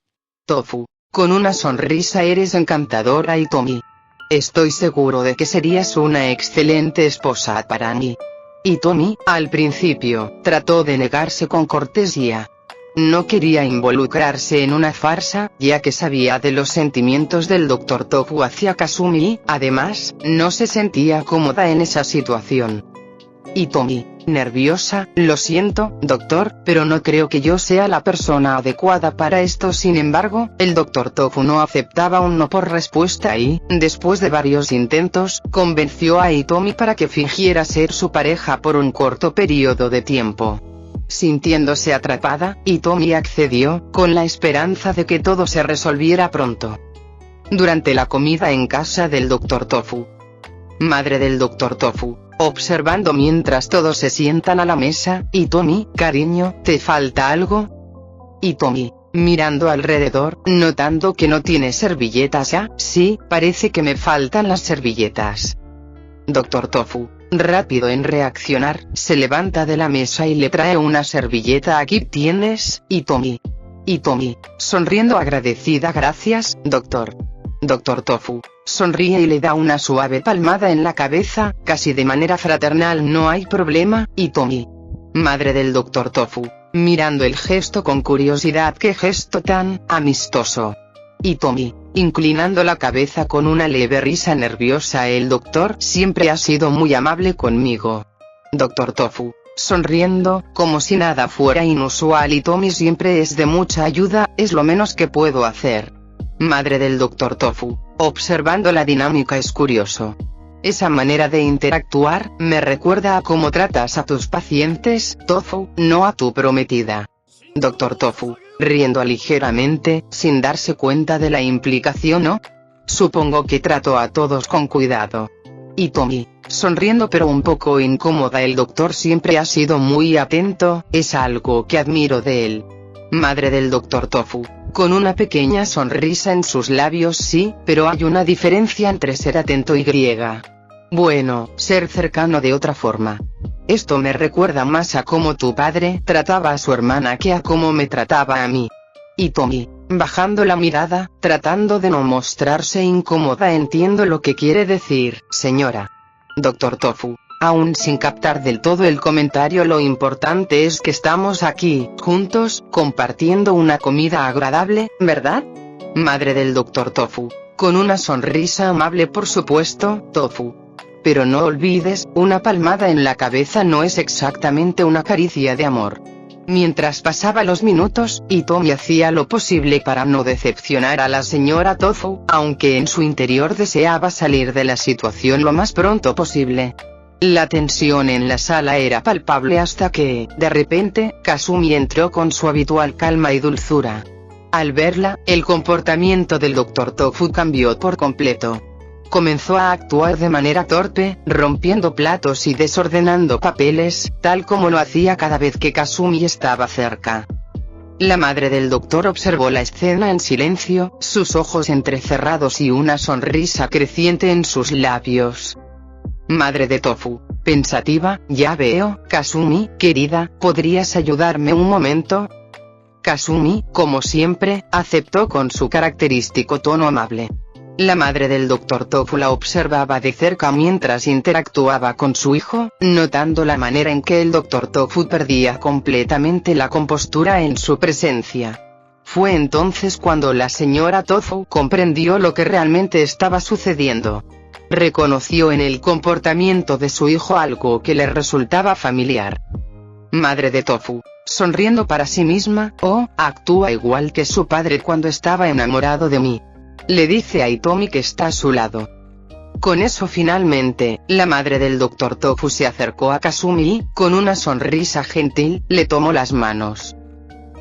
Tofu, con una sonrisa, eres encantadora, Hitomi. Estoy seguro de que serías una excelente esposa para mí. Hitomi, al principio, trató de negarse con cortesía. No quería involucrarse en una farsa, ya que sabía de los sentimientos del Dr. Tofu hacia Kasumi y, además, no se sentía cómoda en esa situación. Hitomi, nerviosa, lo siento, doctor, pero no creo que yo sea la persona adecuada para esto. Sin embargo, el Dr. Tofu no aceptaba un no por respuesta y, después de varios intentos, convenció a Hitomi para que fingiera ser su pareja por un corto periodo de tiempo. Sintiéndose atrapada, Hitomi accedió, con la esperanza de que todo se resolviera pronto. Durante la comida en casa del Dr. Tofu. Madre del Dr. Tofu, observando mientras todos se sientan a la mesa, Hitomi, cariño, ¿te falta algo? Hitomi, mirando alrededor, notando que no tiene servilletas. Sí, parece que me faltan las servilletas. Dr. Tofu, Rápido en reaccionar, se levanta de la mesa y le trae una servilleta. Aquí tienes, Hitomi. Hitomi, sonriendo agradecida. Gracias, doctor. Dr. Tofu, sonríe y le da una suave palmada en la cabeza, casi de manera fraternal. No hay problema, Hitomi. Madre del Dr. Tofu, mirando el gesto con curiosidad. Qué gesto tan amistoso. Hitomi, inclinando la cabeza con una leve risa nerviosa. El doctor siempre ha sido muy amable conmigo. Dr. Tofu, sonriendo, como si nada fuera inusual. Hitomi siempre es de mucha ayuda, es lo menos que puedo hacer. Madre del Dr. Tofu, observando la dinámica. Es curioso. Esa manera de interactuar, me recuerda a cómo tratas a tus pacientes, Tofu, no a tu prometida. Dr. Tofu, riendo ligeramente, sin darse cuenta de la implicación. ¿No? Supongo que trato a todos con cuidado. Hitomi, sonriendo pero un poco incómoda. El doctor siempre ha sido muy atento, es algo que admiro de él. Madre del Dr. Tofu, con una pequeña sonrisa en sus labios. Sí, pero hay una diferencia entre ser atento y bueno, ser cercano de otra forma. Esto me recuerda más a cómo tu padre trataba a su hermana que a cómo me trataba a mí. Hitomi, bajando la mirada, tratando de no mostrarse incómoda. Entiendo lo que quiere decir, señora. Dr. Tofu, aún sin captar del todo el comentario. Lo importante es que estamos aquí, juntos, compartiendo una comida agradable, ¿verdad? Madre del Dr. Tofu, con una sonrisa amable. Por supuesto, Tofu. Pero no olvides, una palmada en la cabeza no es exactamente una caricia de amor. Mientras pasaba los minutos, Hitomi hacía lo posible para no decepcionar a la señora Tofu, aunque en su interior deseaba salir de la situación lo más pronto posible. La tensión en la sala era palpable hasta que, de repente, Kasumi entró con su habitual calma y dulzura. Al verla, el comportamiento del Dr. Tofu cambió por completo. Comenzó a actuar de manera torpe, rompiendo platos y desordenando papeles, tal como lo hacía cada vez que Kasumi estaba cerca. La madre del doctor observó la escena en silencio, sus ojos entrecerrados y una sonrisa creciente en sus labios. Madre de Tofu, pensativa, ya veo. Kasumi, querida, ¿podrías ayudarme un momento? Kasumi, como siempre, aceptó con su característico tono amable. La madre del Dr. Tofu la observaba de cerca mientras interactuaba con su hijo, notando la manera en que el Dr. Tofu perdía completamente la compostura en su presencia. Fue entonces cuando la señora Tofu comprendió lo que realmente estaba sucediendo. Reconoció en el comportamiento de su hijo algo que le resultaba familiar. Madre de Tofu, sonriendo para sí misma, actúa igual que su padre cuando estaba enamorado de mí. Le dice a Hitomi que está a su lado. Con eso finalmente, la madre del Dr. Tofu se acercó a Kasumi y, con una sonrisa gentil, le tomó las manos.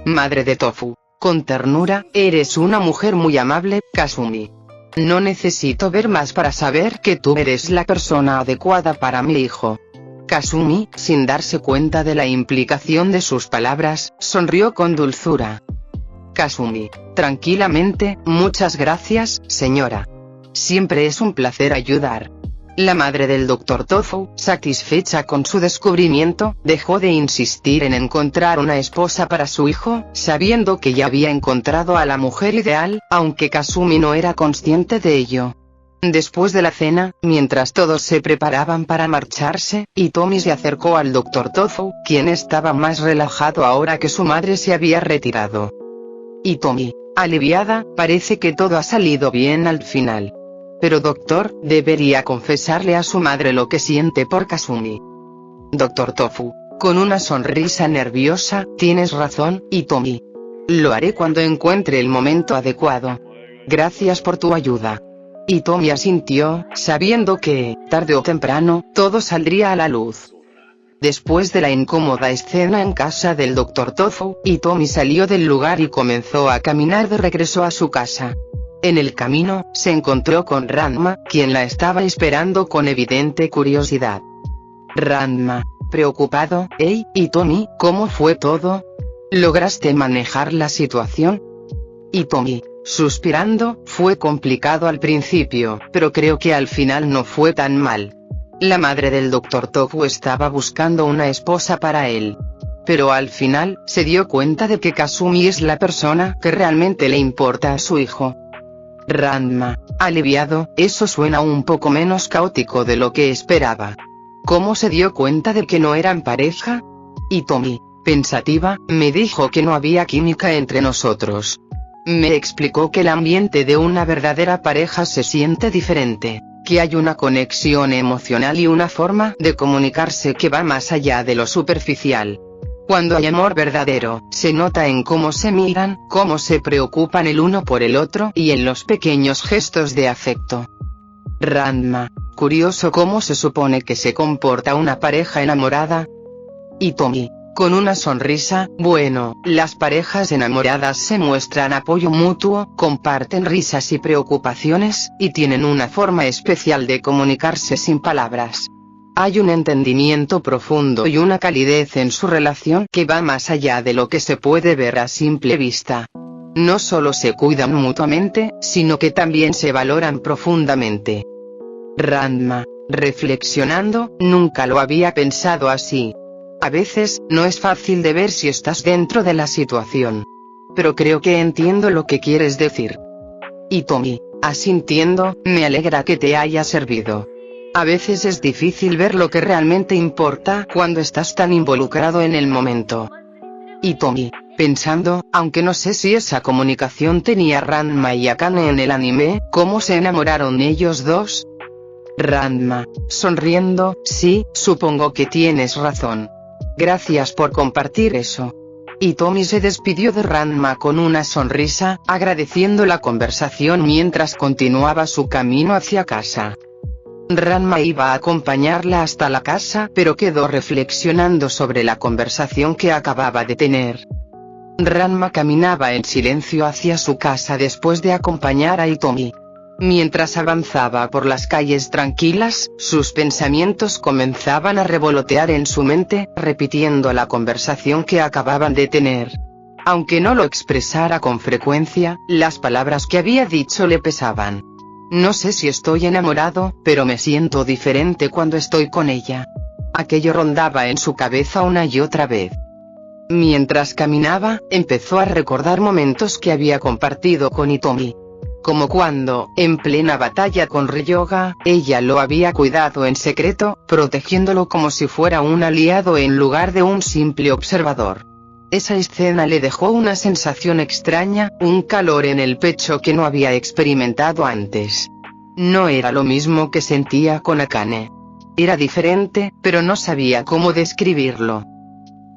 Madre de Tofu, con ternura, eres una mujer muy amable, Kasumi. No necesito ver más para saber que tú eres la persona adecuada para mi hijo. Kasumi, sin darse cuenta de la implicación de sus palabras, sonrió con dulzura. Kasumi, tranquilamente, muchas gracias, señora. Siempre es un placer ayudar. La madre del Dr. Tofu, satisfecha con su descubrimiento, dejó de insistir en encontrar una esposa para su hijo, sabiendo que ya había encontrado a la mujer ideal, aunque Kasumi no era consciente de ello. Después de la cena, mientras todos se preparaban para marcharse, Hitomi se acercó al Dr. Tofu, quien estaba más relajado ahora que su madre se había retirado. Hitomi, aliviada, parece que todo ha salido bien al final. Pero doctor, debería confesarle a su madre lo que siente por Kasumi. Dr. Tofu, con una sonrisa nerviosa, tienes razón, Hitomi. Lo haré cuando encuentre el momento adecuado. Gracias por tu ayuda. Hitomi asintió, sabiendo que, tarde o temprano, todo saldría a la luz. Después de la incómoda escena en casa del Dr. Tofu, Hitomi salió del lugar y comenzó a caminar de regreso a su casa. En el camino, se encontró con Ranma, quien la estaba esperando con evidente curiosidad. Ranma, preocupado, «Hey, Hitomi, ¿cómo fue todo? ¿Lograste manejar la situación?» Hitomi, suspirando, fue complicado al principio, pero creo que al final no fue tan mal. La madre del Dr. Tofu estaba buscando una esposa para él. Pero al final, se dio cuenta de que Kasumi es la persona que realmente le importa a su hijo. Ranma, aliviado, eso suena un poco menos caótico de lo que esperaba. ¿Cómo se dio cuenta de que no eran pareja? Hitomi, pensativa, me dijo que no había química entre nosotros. Me explicó que el ambiente de una verdadera pareja se siente diferente, que hay una conexión emocional y una forma de comunicarse que va más allá de lo superficial. Cuando hay amor verdadero, se nota en cómo se miran, cómo se preocupan el uno por el otro y en los pequeños gestos de afecto. Ranma, curioso cómo se supone que se comporta una pareja enamorada. Hitomi, con una sonrisa, bueno, las parejas enamoradas se muestran apoyo mutuo, comparten risas y preocupaciones, y tienen una forma especial de comunicarse sin palabras. Hay un entendimiento profundo y una calidez en su relación que va más allá de lo que se puede ver a simple vista. No solo se cuidan mutuamente, sino que también se valoran profundamente. Ranma, reflexionando, nunca lo había pensado así. A veces, no es fácil de ver si estás dentro de la situación. Pero creo que entiendo lo que quieres decir. Hitomi, asintiendo, me alegra que te haya servido. A veces es difícil ver lo que realmente importa cuando estás tan involucrado en el momento. Hitomi, pensando, aunque no sé si esa comunicación tenía Ranma y Akane en el anime, ¿cómo se enamoraron ellos dos? Ranma, sonriendo, sí, supongo que tienes razón. Gracias por compartir eso. Hitomi se despidió de Ranma con una sonrisa, agradeciendo la conversación mientras continuaba su camino hacia casa. Ranma iba a acompañarla hasta la casa, pero quedó reflexionando sobre la conversación que acababa de tener. Ranma caminaba en silencio hacia su casa después de acompañar a Hitomi. Mientras avanzaba por las calles tranquilas, sus pensamientos comenzaban a revolotear en su mente, repitiendo la conversación que acababan de tener. Aunque no lo expresara con frecuencia, las palabras que había dicho le pesaban. No sé si estoy enamorado, pero me siento diferente cuando estoy con ella. Aquello rondaba en su cabeza una y otra vez. Mientras caminaba, empezó a recordar momentos que había compartido con Hitomi. Como cuando, en plena batalla con Ryoga, ella lo había cuidado en secreto, protegiéndolo como si fuera un aliado en lugar de un simple observador. Esa escena le dejó una sensación extraña, un calor en el pecho que no había experimentado antes. No era lo mismo que sentía con Akane. Era diferente, pero no sabía cómo describirlo.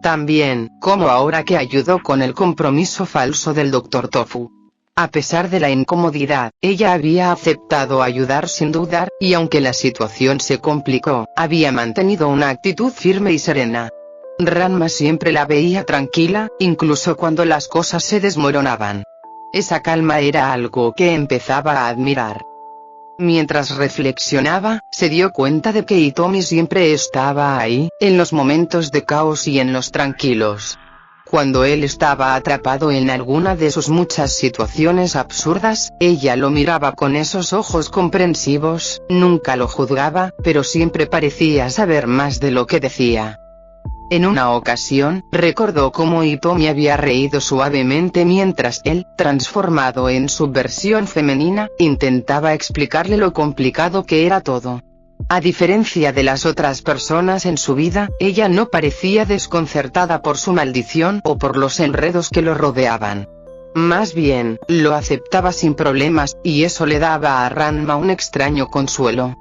También, como ahora que ayudó con el compromiso falso del Dr. Tofu. A pesar de la incomodidad, ella había aceptado ayudar sin dudar, y aunque la situación se complicó, había mantenido una actitud firme y serena. Ranma siempre la veía tranquila, incluso cuando las cosas se desmoronaban. Esa calma era algo que empezaba a admirar. Mientras reflexionaba, se dio cuenta de que Hitomi siempre estaba ahí, en los momentos de caos y en los tranquilos. Cuando él estaba atrapado en alguna de sus muchas situaciones absurdas, ella lo miraba con esos ojos comprensivos, nunca lo juzgaba, pero siempre parecía saber más de lo que decía. En una ocasión, recordó cómo Hitomi había reído suavemente mientras él, transformado en su versión femenina, intentaba explicarle lo complicado que era todo. A diferencia de las otras personas en su vida, ella no parecía desconcertada por su maldición o por los enredos que lo rodeaban. Más bien, lo aceptaba sin problemas, y eso le daba a Ranma un extraño consuelo.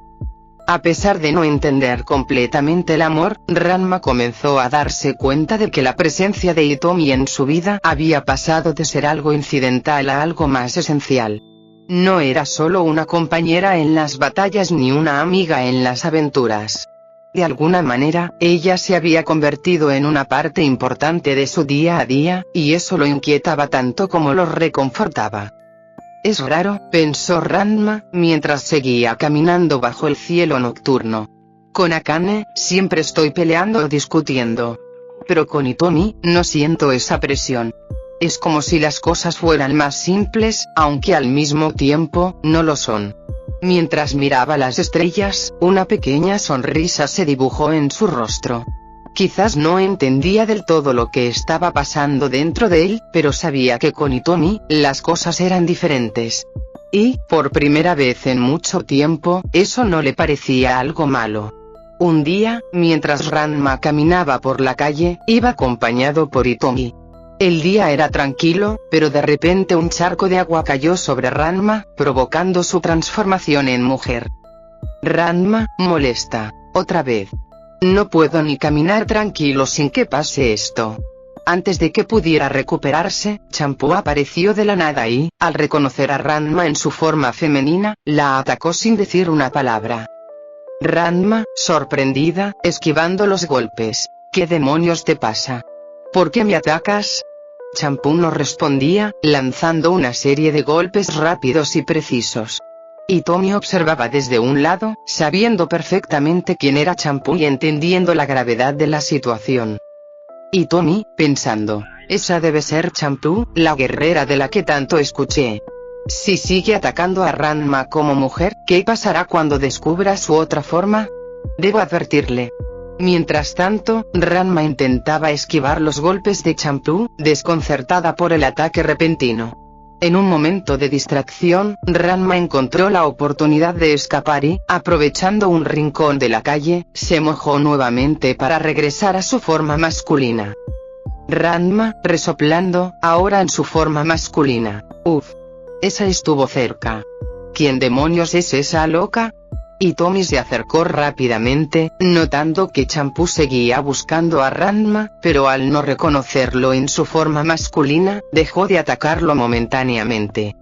A pesar de no entender completamente el amor, Ranma comenzó a darse cuenta de que la presencia de Hitomi en su vida había pasado de ser algo incidental a algo más esencial. No era solo una compañera en las batallas ni una amiga en las aventuras. De alguna manera, ella se había convertido en una parte importante de su día a día, y eso lo inquietaba tanto como lo reconfortaba. Es raro, pensó Ranma, mientras seguía caminando bajo el cielo nocturno. Con Akane, siempre estoy peleando o discutiendo. Pero con Hitomi, no siento esa presión. Es como si las cosas fueran más simples, aunque al mismo tiempo, no lo son. Mientras miraba las estrellas, una pequeña sonrisa se dibujó en su rostro. Quizás no entendía del todo lo que estaba pasando dentro de él, pero sabía que con Hitomi, las cosas eran diferentes. Y, por primera vez en mucho tiempo, eso no le parecía algo malo. Un día, mientras Ranma caminaba por la calle, iba acompañado por Hitomi. El día era tranquilo, pero de repente un charco de agua cayó sobre Ranma, provocando su transformación en mujer. Ranma, molesta. Otra vez. No puedo ni caminar tranquilo sin que pase esto. Antes de que pudiera recuperarse, Champú apareció de la nada y, al reconocer a Ranma en su forma femenina, la atacó sin decir una palabra. Ranma, sorprendida, esquivando los golpes. ¿Qué demonios te pasa? ¿Por qué me atacas? Champú no respondía, lanzando una serie de golpes rápidos y precisos. Hitomi observaba desde un lado, sabiendo perfectamente quién era Champú y entendiendo la gravedad de la situación. Hitomi, pensando, esa debe ser Champú, la guerrera de la que tanto escuché. Si sigue atacando a Ranma como mujer, ¿qué pasará cuando descubra su otra forma? Debo advertirle. Mientras tanto, Ranma intentaba esquivar los golpes de Champú, desconcertada por el ataque repentino. En un momento de distracción, Ranma encontró la oportunidad de escapar y, aprovechando un rincón de la calle, se mojó nuevamente para regresar a su forma masculina. Ranma, resoplando, ahora en su forma masculina. Uf. Esa estuvo cerca. ¿Quién demonios es esa loca? Hitomi se acercó rápidamente, notando que Champú seguía buscando a Ranma, pero al no reconocerlo en su forma masculina, dejó de atacarlo momentáneamente.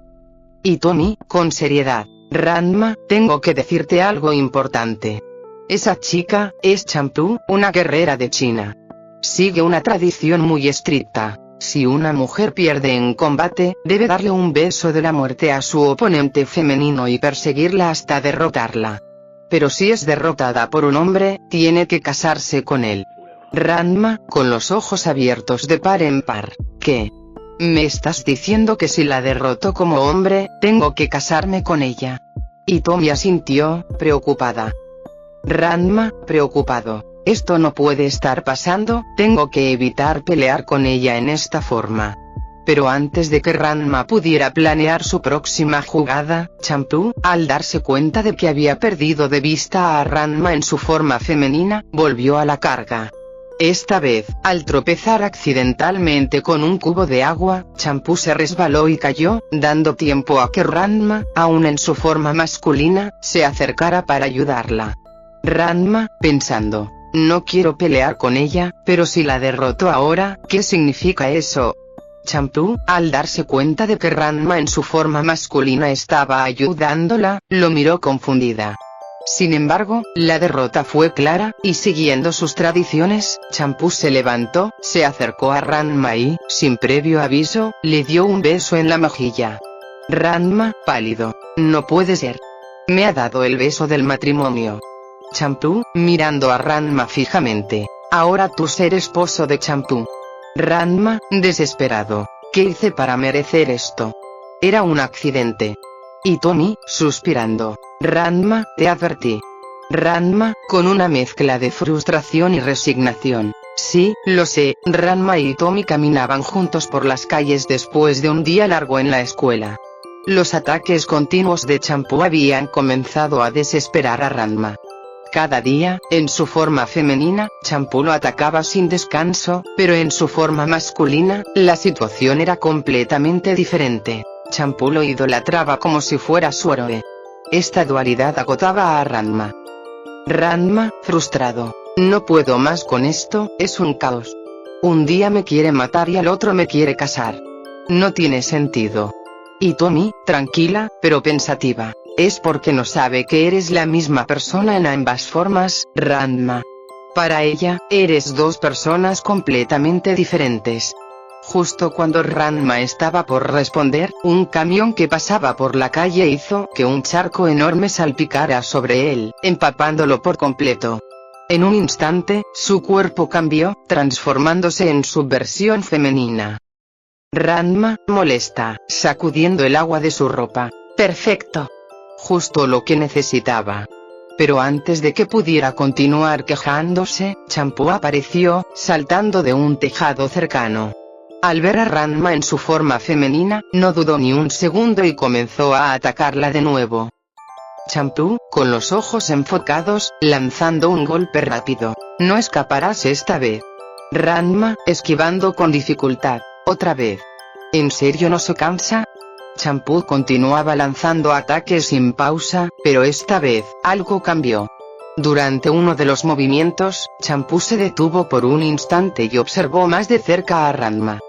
Hitomi, con seriedad. Ranma, tengo que decirte algo importante. Esa chica, es Champú, una guerrera de China. Sigue una tradición muy estricta. Si una mujer pierde en combate, debe darle un beso de la muerte a su oponente femenino y perseguirla hasta derrotarla. Pero si es derrotada por un hombre, tiene que casarse con él. Ranma, con los ojos abiertos de par en par. ¿Qué? ¿Me estás diciendo que si la derroto como hombre, tengo que casarme con ella? Hitomi asintió, preocupada. Ranma, preocupado. Esto no puede estar pasando, tengo que evitar pelear con ella en esta forma. Pero antes de que Ranma pudiera planear su próxima jugada, Champú, al darse cuenta de que había perdido de vista a Ranma en su forma femenina, volvió a la carga. Esta vez, al tropezar accidentalmente con un cubo de agua, Champú se resbaló y cayó, dando tiempo a que Ranma, aún en su forma masculina, se acercara para ayudarla. Ranma, pensando, no quiero pelear con ella, pero si la derroto ahora, ¿qué significa eso? Champú, al darse cuenta de que Ranma en su forma masculina estaba ayudándola, lo miró confundida. Sin embargo, la derrota fue clara, y siguiendo sus tradiciones, Champú se levantó, se acercó a Ranma y, sin previo aviso, le dio un beso en la mejilla. Ranma, pálido. No puede ser. Me ha dado el beso del matrimonio. Champú, mirando a Ranma fijamente. Ahora tú ser esposo de Champú. Ranma, desesperado. ¿Qué hice para merecer esto? Era un accidente. Hitomi, suspirando. Ranma, te advertí. Ranma, con una mezcla de frustración y resignación. Sí, lo sé. Ranma y Hitomi caminaban juntos por las calles después de un día largo en la escuela. Los ataques continuos de Champú habían comenzado a desesperar a Ranma. Cada día, en su forma femenina, Champú lo atacaba sin descanso, pero en su forma masculina, la situación era completamente diferente. Champú lo idolatraba como si fuera su héroe. Esta dualidad agotaba a Ranma. Ranma, frustrado. No puedo más con esto, es un caos. Un día me quiere matar y al otro me quiere casar. No tiene sentido. Hitomi, tranquila, pero pensativa. Es porque no sabe que eres la misma persona en ambas formas, Ranma. Para ella, eres dos personas completamente diferentes. Justo cuando Ranma estaba por responder, un camión que pasaba por la calle hizo que un charco enorme salpicara sobre él, empapándolo por completo. En un instante, su cuerpo cambió, transformándose en su versión femenina. Ranma, molesta, sacudiendo el agua de su ropa. Perfecto. justo lo que necesitaba. Pero antes de que pudiera continuar quejándose, Champú apareció, saltando de un tejado cercano. Al ver a Ranma en su forma femenina, no dudó ni un segundo y comenzó a atacarla de nuevo. Champú, con los ojos enfocados, lanzando un golpe rápido. No escaparás esta vez. Ranma, esquivando con dificultad. Otra vez. ¿En serio no se cansa? Champú continuaba lanzando ataques sin pausa, pero esta vez, algo cambió. Durante uno de los movimientos, Champú se detuvo por un instante y observó más de cerca a Ranma.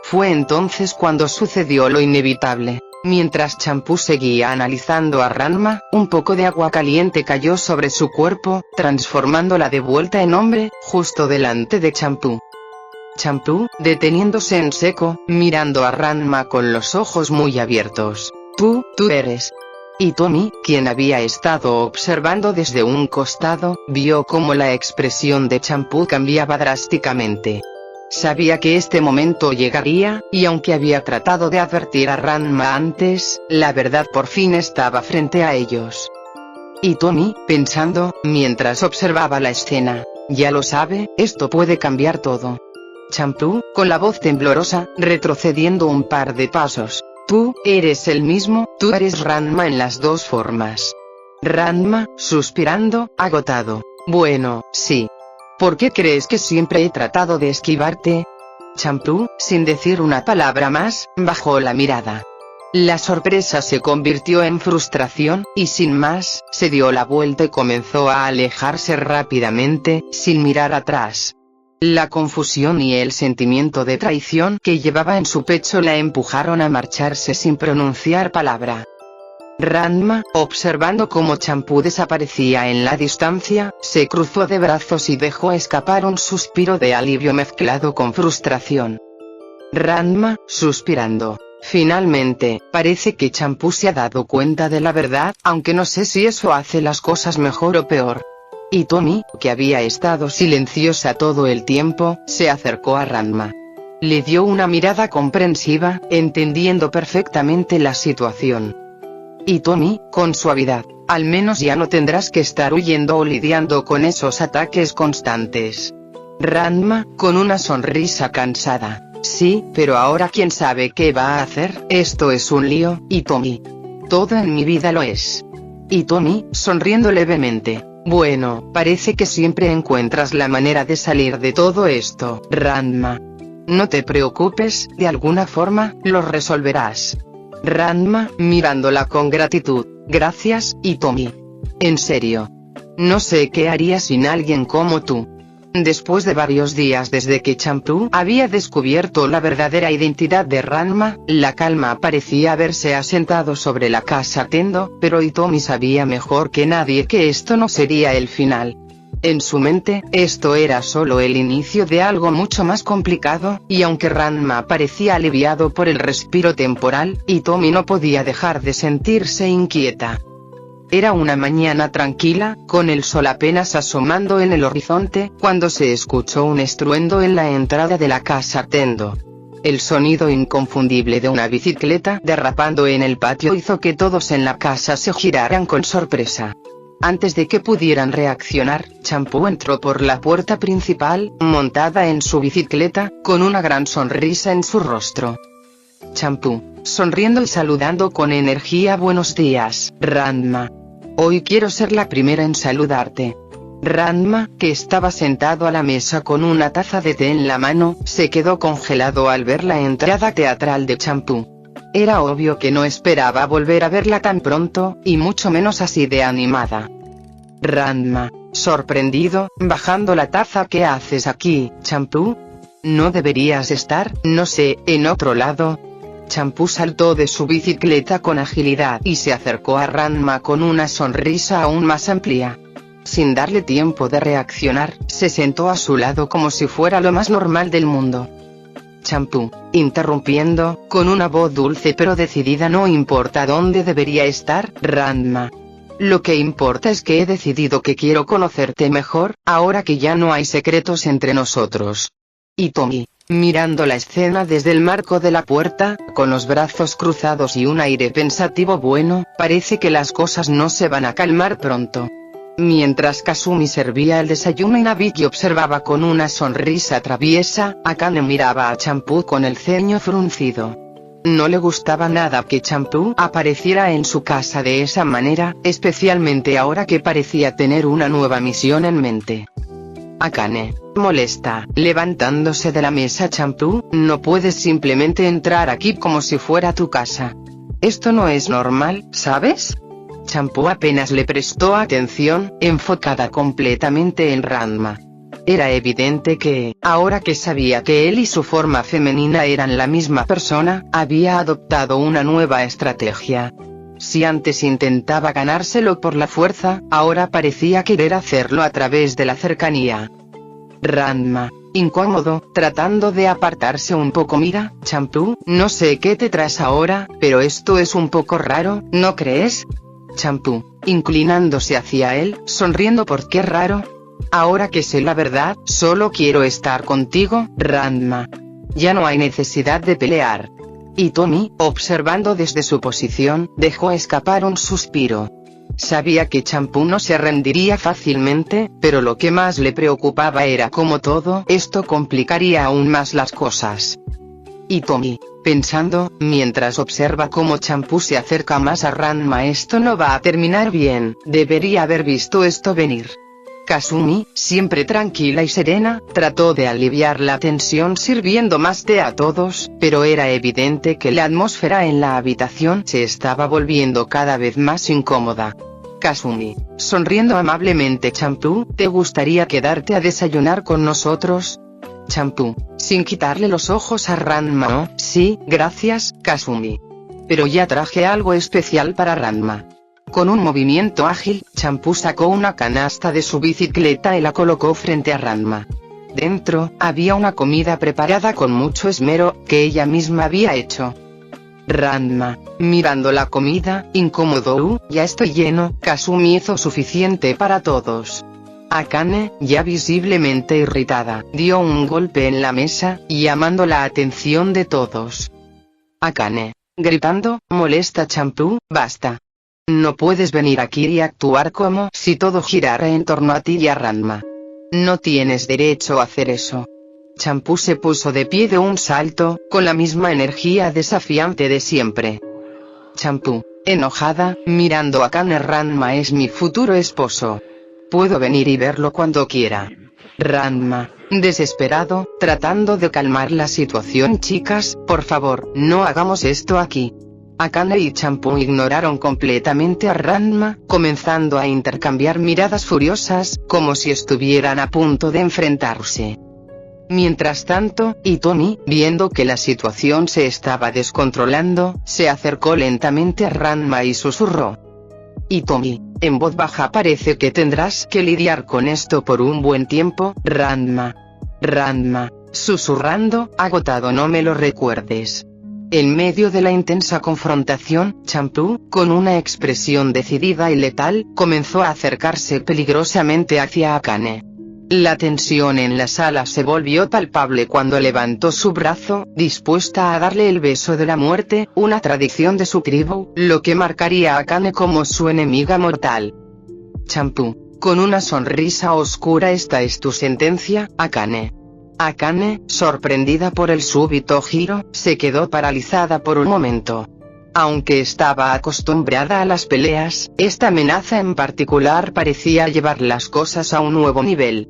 Fue entonces cuando sucedió lo inevitable. Mientras Champú seguía analizando a Ranma, un poco de agua caliente cayó sobre su cuerpo, transformándola de vuelta en hombre, justo delante de Champú. Champú, deteniéndose en seco, mirando a Ranma con los ojos muy abiertos. Tú eres. Y Tommy, quien había estado observando desde un costado, vio cómo la expresión de Champú cambiaba drásticamente. Sabía que este momento llegaría, y aunque había tratado de advertir a Ranma antes, la verdad por fin estaba frente a ellos. Y Tommy, pensando, mientras observaba la escena, ya lo sabe, esto puede cambiar todo. Champú, con la voz temblorosa, retrocediendo un par de pasos. Tú eres el mismo, tú eres Ranma en las dos formas. Ranma, suspirando, agotado. Bueno, sí. ¿Por qué crees que siempre he tratado de esquivarte? Champú, sin decir una palabra más, bajó la mirada. La sorpresa se convirtió en frustración, y sin más, se dio la vuelta y comenzó a alejarse rápidamente, sin mirar atrás. La confusión y el sentimiento de traición que llevaba en su pecho la empujaron a marcharse sin pronunciar palabra. Ranma, observando cómo Champú desaparecía en la distancia, se cruzó de brazos y dejó escapar un suspiro de alivio mezclado con frustración. Ranma, suspirando. Finalmente, parece que Champú se ha dado cuenta de la verdad, aunque no sé si eso hace las cosas mejor o peor. Y Tommy, que había estado silenciosa todo el tiempo, se acercó a Ranma. Le dio una mirada comprensiva, entendiendo perfectamente la situación. Y Tommy, con suavidad, al menos ya no tendrás que estar huyendo o lidiando con esos ataques constantes. Ranma, con una sonrisa cansada. Sí, pero ahora quién sabe qué va a hacer, esto es un lío, y Tommy. Todo en mi vida lo es. Y Tommy, sonriendo levemente. Bueno, parece que siempre encuentras la manera de salir de todo esto, Ranma. No te preocupes, de alguna forma, lo resolverás. Ranma, mirándola con gratitud. Gracias, y Tommy. En serio. No sé qué haría sin alguien como tú. Después de varios días desde que Champú había descubierto la verdadera identidad de Ranma, la calma parecía haberse asentado sobre la casa Tendo, pero Hitomi sabía mejor que nadie que esto no sería el final. En su mente, esto era solo el inicio de algo mucho más complicado, y aunque Ranma parecía aliviado por el respiro temporal, Hitomi no podía dejar de sentirse inquieta. Era una mañana tranquila, con el sol apenas asomando en el horizonte, cuando se escuchó un estruendo en la entrada de la casa Tendo. El sonido inconfundible de una bicicleta derrapando en el patio hizo que todos en la casa se giraran con sorpresa. Antes de que pudieran reaccionar, Champú entró por la puerta principal, montada en su bicicleta, con una gran sonrisa en su rostro. Champú, sonriendo y saludando con energía. Buenos días, Ranma. Hoy quiero ser la primera en saludarte. Ranma, que estaba sentado a la mesa con una taza de té en la mano, se quedó congelado al ver la entrada teatral de Champú. Era obvio que no esperaba volver a verla tan pronto, y mucho menos así de animada. Ranma, sorprendido, bajando la taza. ¿Qué haces aquí, Champú? ¿No deberías estar, no sé, en otro lado? Champú saltó de su bicicleta con agilidad y se acercó a Ranma con una sonrisa aún más amplia. Sin darle tiempo de reaccionar, se sentó a su lado como si fuera lo más normal del mundo. Champú, interrumpiendo, con una voz dulce pero decidida. No importa dónde debería estar, Ranma. Lo que importa es que he decidido que quiero conocerte mejor, ahora que ya no hay secretos entre nosotros. Hitomi. mirando la escena desde el marco de la puerta, con los brazos cruzados y un aire pensativo. Bueno, parece que las cosas no se van a calmar pronto. Mientras Kasumi servía el desayuno y Nabiki observaba con una sonrisa traviesa, Akane miraba a Champú con el ceño fruncido. No le gustaba nada que Champú apareciera en su casa de esa manera, especialmente ahora que parecía tener una nueva misión en mente. Akane, molesta, levantándose de la mesa. Champú, no puedes simplemente entrar aquí como si fuera tu casa. Esto no es normal, ¿sabes? Champú apenas le prestó atención, enfocada completamente en Ranma. Era evidente que, ahora que sabía que él y su forma femenina eran la misma persona, había adoptado una nueva estrategia. Si antes intentaba ganárselo por la fuerza, ahora parecía querer hacerlo a través de la cercanía. Ranma, incómodo, tratando de apartarse un poco. Mira, Champú, no sé qué te traes ahora, pero esto es un poco raro, ¿no crees? Champú, inclinándose hacia él, sonriendo. ¿Por qué raro? Ahora que sé la verdad, solo quiero estar contigo, Ranma. Ya no hay necesidad de pelear. Hitomi, observando desde su posición, dejó escapar un suspiro. Sabía que Champú no se rendiría fácilmente, pero lo que más le preocupaba era cómo todo esto complicaría aún más las cosas. Hitomi, pensando, mientras observa cómo Champú se acerca más a Ranma, esto no va a terminar bien, debería haber visto esto venir. Kasumi, siempre tranquila y serena, trató de aliviar la tensión sirviendo más té a todos, pero era evidente que la atmósfera en la habitación se estaba volviendo cada vez más incómoda. Kasumi, sonriendo amablemente. Champú, ¿te gustaría quedarte a desayunar con nosotros? Champú, sin quitarle los ojos a Ranma. Oh, sí, gracias, Kasumi. Pero ya traje algo especial para Ranma. Con un movimiento ágil, Champú sacó una canasta de su bicicleta y la colocó frente a Ranma. Dentro, había una comida preparada con mucho esmero, que ella misma había hecho. Ranma, mirando la comida, incómodo. Ya estoy lleno. Kasumi hizo suficiente para todos. Akane, ya visiblemente irritada, dio un golpe en la mesa, llamando la atención de todos. Akane, gritando, molesta. Champú, basta. No puedes venir aquí y actuar como si todo girara en torno a ti y a Ranma. No tienes derecho a hacer eso. Champú se puso de pie de un salto, con la misma energía desafiante de siempre. Champú, enojada, mirando a Akane. Ranma es mi futuro esposo. Puedo venir y verlo cuando quiera. Ranma, desesperado, tratando de calmar la situación. Chicas, por favor, no hagamos esto aquí. Akane y Champú ignoraron completamente a Ranma, comenzando a intercambiar miradas furiosas, como si estuvieran a punto de enfrentarse. Mientras tanto, Hitomi, viendo que la situación se estaba descontrolando, se acercó lentamente a Ranma y susurró. Hitomi, en voz baja, parece que tendrás que lidiar con esto por un buen tiempo, Ranma. Ranma, susurrando, agotado. No me lo recuerdes. En medio de la intensa confrontación, Champú, con una expresión decidida y letal, comenzó a acercarse peligrosamente hacia Akane. La tensión en la sala se volvió palpable cuando levantó su brazo, dispuesta a darle el beso de la muerte, una tradición de su tribu, lo que marcaría a Akane como su enemiga mortal. Champú, con una sonrisa oscura. ¿Esta es tu sentencia, Akane? Akane, sorprendida por el súbito giro, se quedó paralizada por un momento. Aunque estaba acostumbrada a las peleas, esta amenaza en particular parecía llevar las cosas a un nuevo nivel.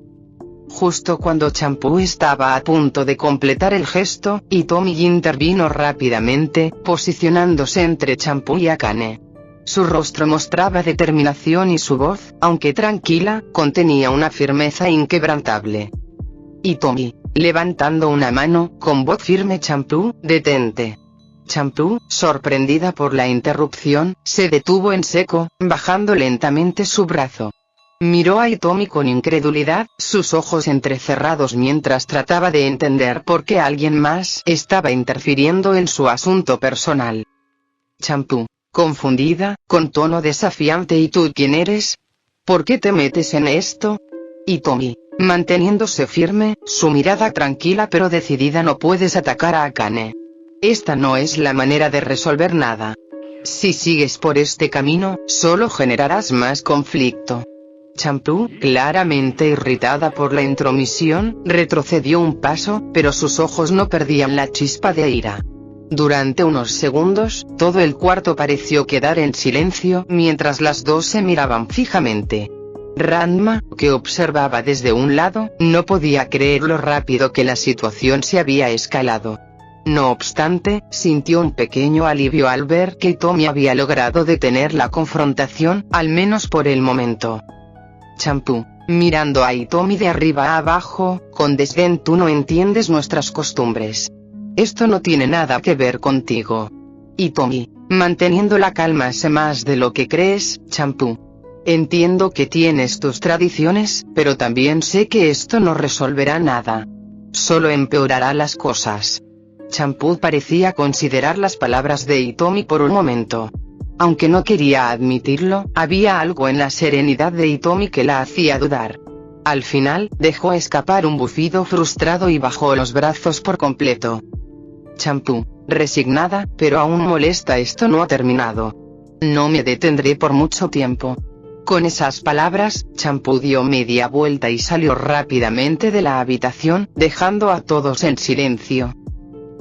Justo cuando Champú estaba a punto de completar el gesto, Hitomi intervino rápidamente, posicionándose entre Champú y Akane. Su rostro mostraba determinación y su voz, aunque tranquila, contenía una firmeza inquebrantable. Hitomi, levantando una mano, con voz firme. Champú, detente. Champú, sorprendida por la interrupción, se detuvo en seco, bajando lentamente su brazo. Miró a Hitomi con incredulidad, sus ojos entrecerrados mientras trataba de entender por qué alguien más estaba interfiriendo en su asunto personal. Champú, confundida, con tono desafiante. ¿Y tú quién eres? ¿Por qué te metes en esto? Hitomi, Manteniéndose firme, su mirada tranquila pero decidida, no puedes atacar a Akane. Esta no es la manera de resolver nada. Si sigues por este camino, solo generarás más conflicto. Champú, claramente irritada por la intromisión, retrocedió un paso, pero sus ojos no perdían la chispa de ira. Durante unos segundos, todo el cuarto pareció quedar en silencio, mientras las dos se miraban fijamente. Ranma, que observaba desde un lado, no podía creer lo rápido que la situación se había escalado. No obstante, sintió un pequeño alivio al ver que Hitomi había logrado detener la confrontación, al menos por el momento. Champú, mirando a Hitomi de arriba a abajo, con desdén: tú no entiendes nuestras costumbres. Esto no tiene nada que ver contigo. Hitomi, manteniendo la calma: sé más de lo que crees, Champú. Entiendo que tienes tus tradiciones, pero también sé que esto no resolverá nada. Solo empeorará las cosas. Champú parecía considerar las palabras de Hitomi por un momento. Aunque no quería admitirlo, había algo en la serenidad de Hitomi que la hacía dudar. Al final, dejó escapar un bufido frustrado y bajó los brazos por completo. Champú, resignada, pero aún molesta: esto no ha terminado. No me detendré por mucho tiempo. Con esas palabras, Champú dio media vuelta y salió rápidamente de la habitación, dejando a todos en silencio.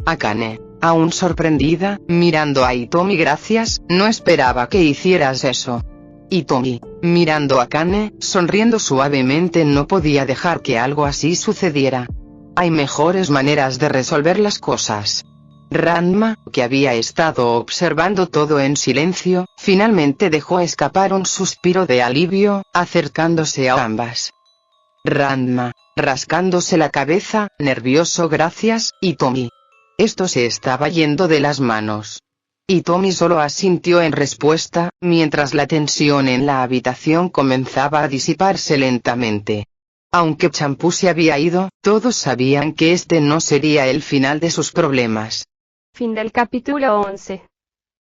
Akane, aún sorprendida, mirando a Hitomi: gracias, no esperaba que hicieras eso. Hitomi, mirando a Akane, sonriendo suavemente: no podía dejar que algo así sucediera. Hay mejores maneras de resolver las cosas. Ranma, que había estado observando todo en silencio, finalmente dejó escapar un suspiro de alivio, acercándose a ambas. Ranma, rascándose la cabeza, nervioso: gracias, Hitomi. Esto se estaba yendo de las manos. Hitomi solo asintió en respuesta, mientras la tensión en la habitación comenzaba a disiparse lentamente. Aunque Champú se había ido, todos sabían que este no sería el final de sus problemas. Fin del capítulo 11.